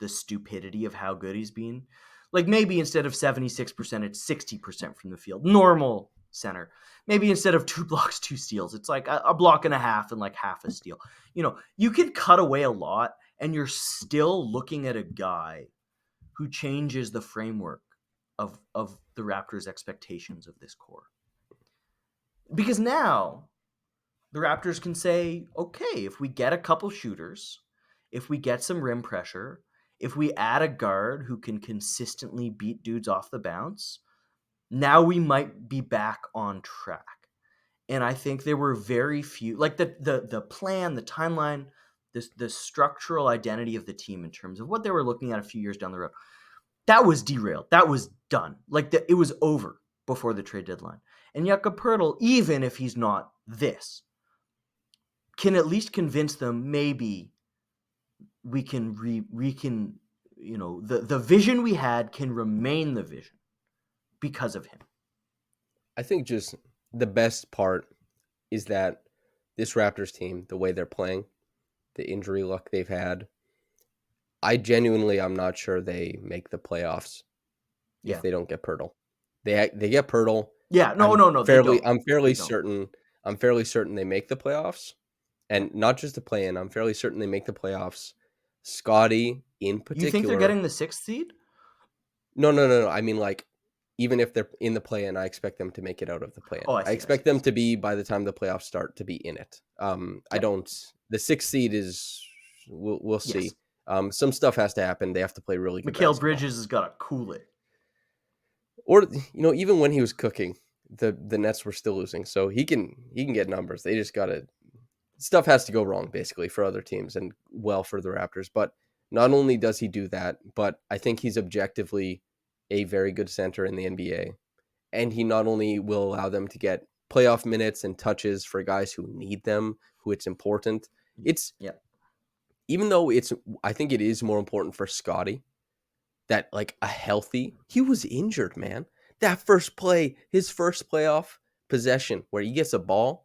stupidity of how good he's been. Like maybe instead of 76%, it's 60% from the field. Normal center. Maybe instead of 2 blocks, 2 steals, it's like a block and a half and like half a steal. You could cut away a lot and you're still looking at a guy who changes the framework of the Raptors' expectations of this core. Because now the Raptors can say, okay, if we get a couple shooters, if we get some rim pressure, if we add a guard who can consistently beat dudes off the bounce, now we might be back on track. And I think there were very few, like the plan, the timeline, the structural identity of the team in terms of what they were looking at a few years down the road. That was derailed. That was done. It was over before the trade deadline. And Jakob Poeltl, even if he's not this, can at least convince them maybe we can the vision we had can remain the vision because of him. I think just the best part is that this Raptors team, the way they're playing, the injury luck they've had, I'm not sure they make the playoffs if they don't get Poeltl. They get Poeltl. Yeah, no, they don't. I'm fairly certain they make the playoffs, and not just the play-in. I'm fairly certain they make the playoffs. Scotty in particular. You think they're getting the 6th seed? No. I mean, like, even if they're in the play-in, I expect them to make it out of the play-in. Oh, I expect them to be, by the time the playoffs start, to be in it. I don't. The 6th seed is. We'll see. Some stuff has to happen. They have to play really good. Mikal Bridges has got to cool it. Or even when he was cooking, the Nets were still losing, so he can get numbers. They just gotta. Stuff has to go wrong, basically, for other teams and for the Raptors. But not only does he do that, but I think he's objectively a very good center in the NBA. And he not only will allow them to get playoff minutes and touches for guys who need them, who it's important. Even though I think it is more important for Scotty that, like, he was injured, man. That first play, his first playoff possession where he gets a ball,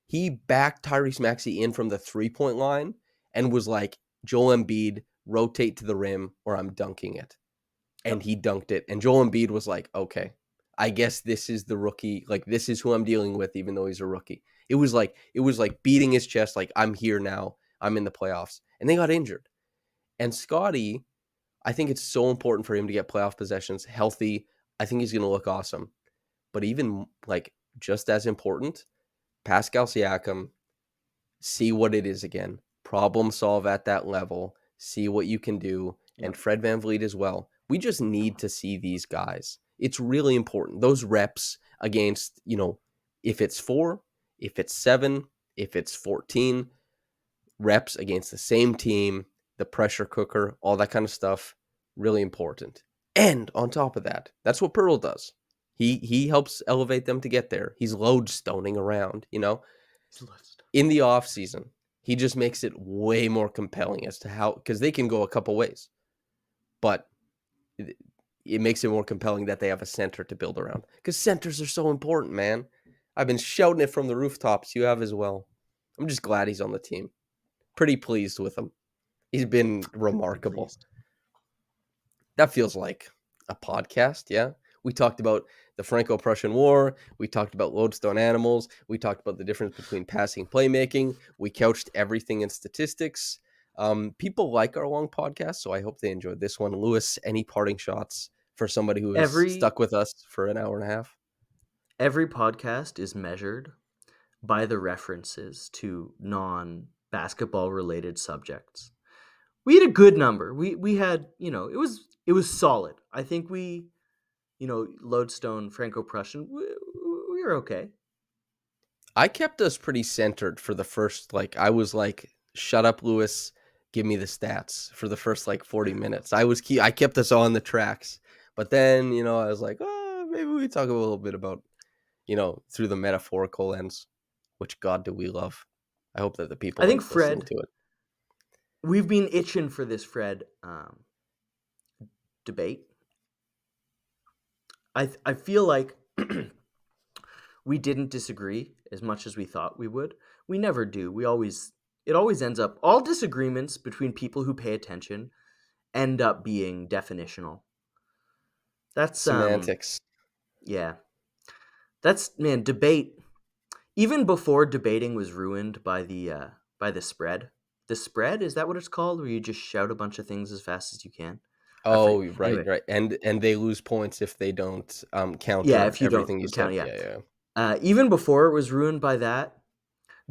he backed Tyrese Maxey in from the 3-point line and was like, Joel Embiid, rotate to the rim or I'm dunking it. And he dunked it. And Joel Embiid was like, okay, I guess this is the rookie. Like, this is who I'm dealing with, even though he's a rookie. It was like beating his chest, like, I'm here now. I'm in the playoffs. And they got injured. And Scotty, I think it's so important for him to get playoff possessions healthy. I think he's going to look awesome. But even, like, just as important, Pascal Siakam, see what it is again. Problem solve at that level. See what you can do. Yep. And Fred VanVleet as well. We just need to see these guys. It's really important. Those reps against, if it's 4, if it's 7, if it's 14, reps against the same team, the pressure cooker, all that kind of stuff, really important. And on top of that, that's what Poeltl does. He helps elevate them to get there. He's lodestoning around, In the off season, he just makes it way more compelling as to how, because they can go a couple ways, but it makes it more compelling that they have a center to build around, because centers are so important, man. I've been shouting it from the rooftops. You have as well. I'm just glad he's on the team. Pretty pleased with him. He's been remarkable. That feels like a podcast, yeah? We talked about the Franco-Prussian War. We talked about lodestone animals. We talked about the difference between passing and playmaking. We couched everything in statistics. People like our long podcast, so I hope they enjoyed this one. Louis, any parting shots for somebody who has stuck with us for an hour and a half? Every podcast is measured by the references to non-basketball related subjects. We had a good number. We had, it was solid. I think we, lodestone, Franco-Prussian, we were okay. I kept us pretty centered for the first, I was like, shut up, Louis, give me the stats for the first 40 minutes. I kept us on the tracks. But then, I was like, oh, maybe we talk a little bit about, through the metaphorical lens, which God do we love. I hope that the people I think Fred, to it. We've been itching for this Fred debate. I feel like we didn't disagree as much as we thought we would. We never do. It always ends up, all disagreements between people who pay attention end up being definitional. That's semantics. Yeah. That's, man, debate. Even before debating was ruined by the spread. The spread, is that what it's called? Where you just shout a bunch of things as fast as you can? Oh, right, anyway. Right. And they lose points if they don't counter if you everything don't you count, said. Yeah. Even before it was ruined by that.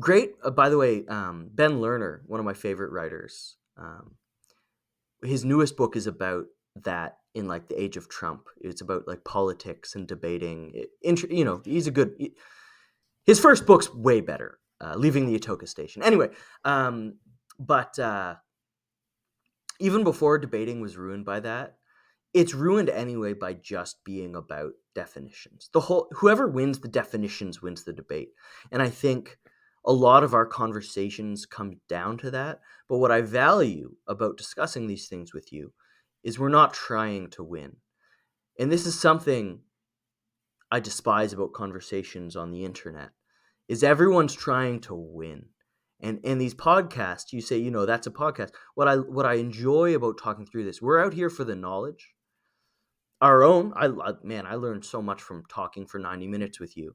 Great, by the way, Ben Lerner, one of my favorite writers, his newest book is about that in like the age of Trump. It's about like politics and debating. He's a good. His first book's way better. Leaving the Atoka Station. Anyway, but even before debating was ruined by that, it's ruined anyway by just being about definitions. Whoever wins the definitions wins the debate. And I think a lot of our conversations come down to that. But what I value about discussing these things with you is we're not trying to win. And this is something I despise about conversations on the internet, is everyone's trying to win. And these podcasts, you say, that's a podcast. What I enjoy about talking through this, we're out here for the knowledge. Our own, I learned so much from talking for 90 minutes with you.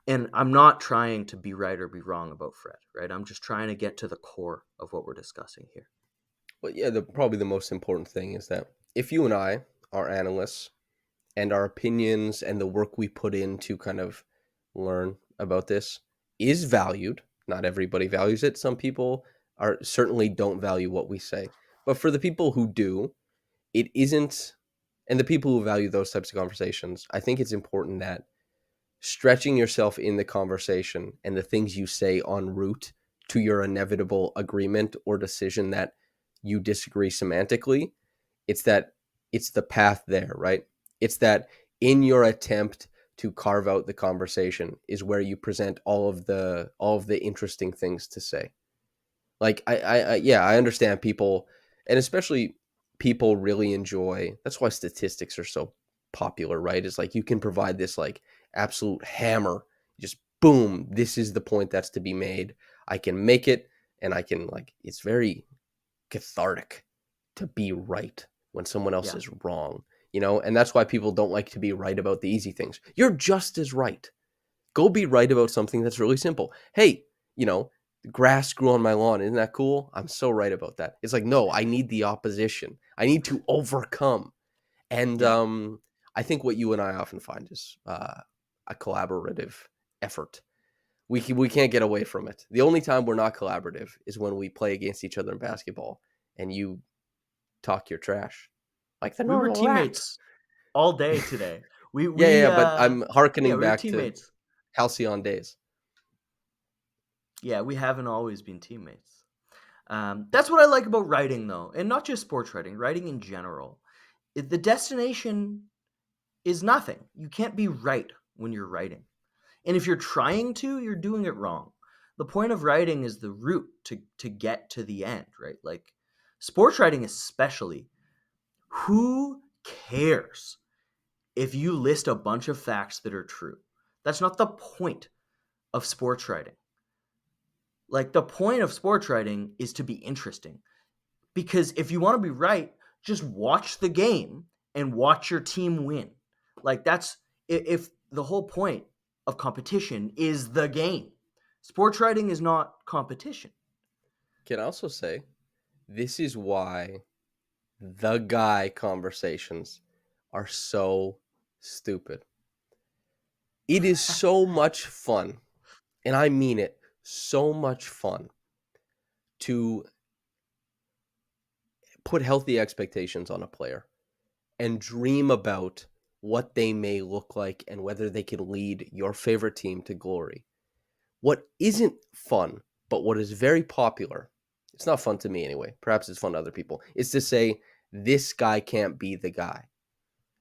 And I'm not trying to be right or be wrong about Fred, right? I'm just trying to get to the core of what we're discussing here. Well, yeah, probably the most important thing is that if you and I are analysts and our opinions and the work we put in to kind of learn about this is valued, not everybody values it. Some people certainly don't value what we say. But for the people who do, it isn't, and the people who value those types of conversations, I think it's important that stretching yourself in the conversation and the things you say en route to your inevitable agreement or decision that you disagree semantically, it's the path there, right? It's that in your attempt to carve out the conversation is where you present all of the interesting things to say. Like I understand people, and especially people really enjoy. That's why statistics are so popular, right? It's like you can provide this like absolute hammer, just boom, this is the point that's to be made. I can make it, and I can it's very cathartic to be right when someone else is wrong, and that's why people don't like to be right about the easy things. You're just as right. Go be right about something that's really simple. Hey, grass grew on my lawn. Isn't that cool? I'm so right about that. It's like, no, I need the opposition. I need to overcome. And I think what you and I often find is a collaborative effort. We can't get away from it. The only time we're not collaborative is when we play against each other in basketball and you talk your trash like the We were normal rat. teammates all day today. Yeah, but I'm We hearkening were back to teammates. halcyon days. Yeah, we haven't always been teammates. That's what I like about writing, though, and not just sports writing, writing in general. The destination is nothing. You can't be right when you're writing. And if you're trying to, you're doing it wrong. The point of writing is the route to get to the end, right? Like sports writing especially. Who cares if you list a bunch of facts that are true? That's not the point of sports writing. Like the point of sports writing is to be interesting. Because if you want to be right, just watch the game and watch your team win. Like that's if the whole point of competition is the game. Sports writing is not competition. Can also say this is why the guy conversations are so stupid. It is so much fun, and I mean it, so much fun to put healthy expectations on a player and dream about what they may look like and whether they could lead your favorite team to glory. What isn't fun, but what is very popular, it's not fun to me anyway, perhaps it's fun to other people, is to say, this guy can't be the guy.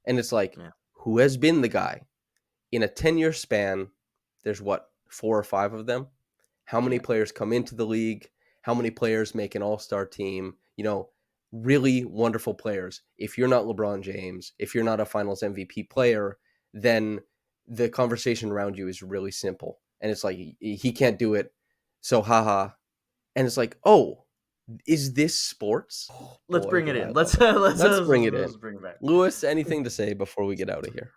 And it's like, who has been the guy? In a 10-year span, there's what, 4 or 5 of them? How many players come into the league? How many players make an all-star team? Really wonderful players. If you're not LeBron James, if you're not a finals MVP player, then the conversation around you is really simple. And it's like, he can't do it, so haha. And it's like, oh, is this sports? Let's Boy, bring it do I in. love Let's it. Let's bring it in. bring it back. Louis, anything to say before we get out of here?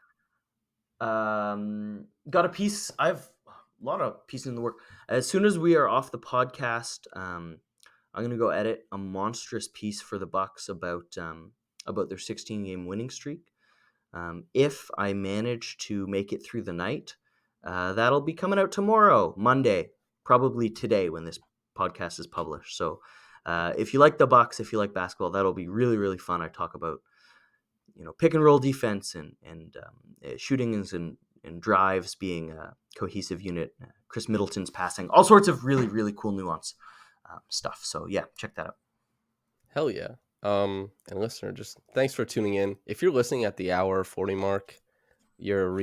Got a piece. I've a lot of pieces in the work. As soon as we are off the podcast, I'm gonna go edit a monstrous piece for the Bucks about their 16-game winning streak. If I manage to make it through the night, that'll be coming out tomorrow, Monday, probably today when this podcast is published. So If you like the Bucks, if you like basketball, that'll be really, really fun. I talk about pick and roll defense and shootings and drives being a cohesive unit. Chris Middleton's passing, all sorts of really, really cool nuance stuff. So yeah, check that out. Hell yeah. And listener, just thanks for tuning in. If you're listening at the hour 40 mark, you're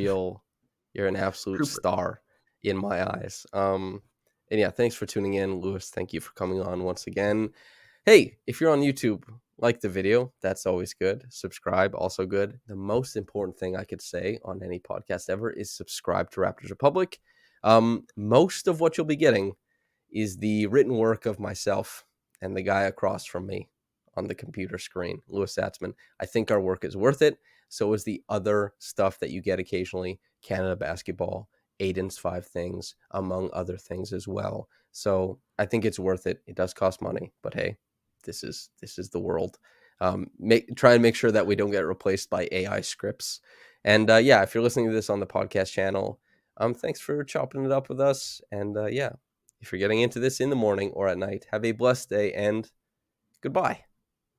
an absolute Trooper. star in my eyes. And yeah, thanks for tuning in, Louis. Thank you for coming on once again. Hey, if you're on YouTube, like the video. That's always good. Subscribe, also good. The most important thing I could say on any podcast ever is subscribe to Raptors Republic. Most of what you'll be getting is the written work of myself and the guy across from me on the computer screen, Louis Zatzman. I think our work is worth it. So is the other stuff that you get occasionally, Canada basketball, Aiden's 5 things, among other things as well. So I think it's worth it. It does cost money, but hey, this is the world. Try and make sure that we don't get replaced by AI scripts. And yeah, if you're listening to this on the podcast channel, thanks for chopping it up with us. And yeah, if you're getting into this in the morning or at night, have a blessed day and goodbye.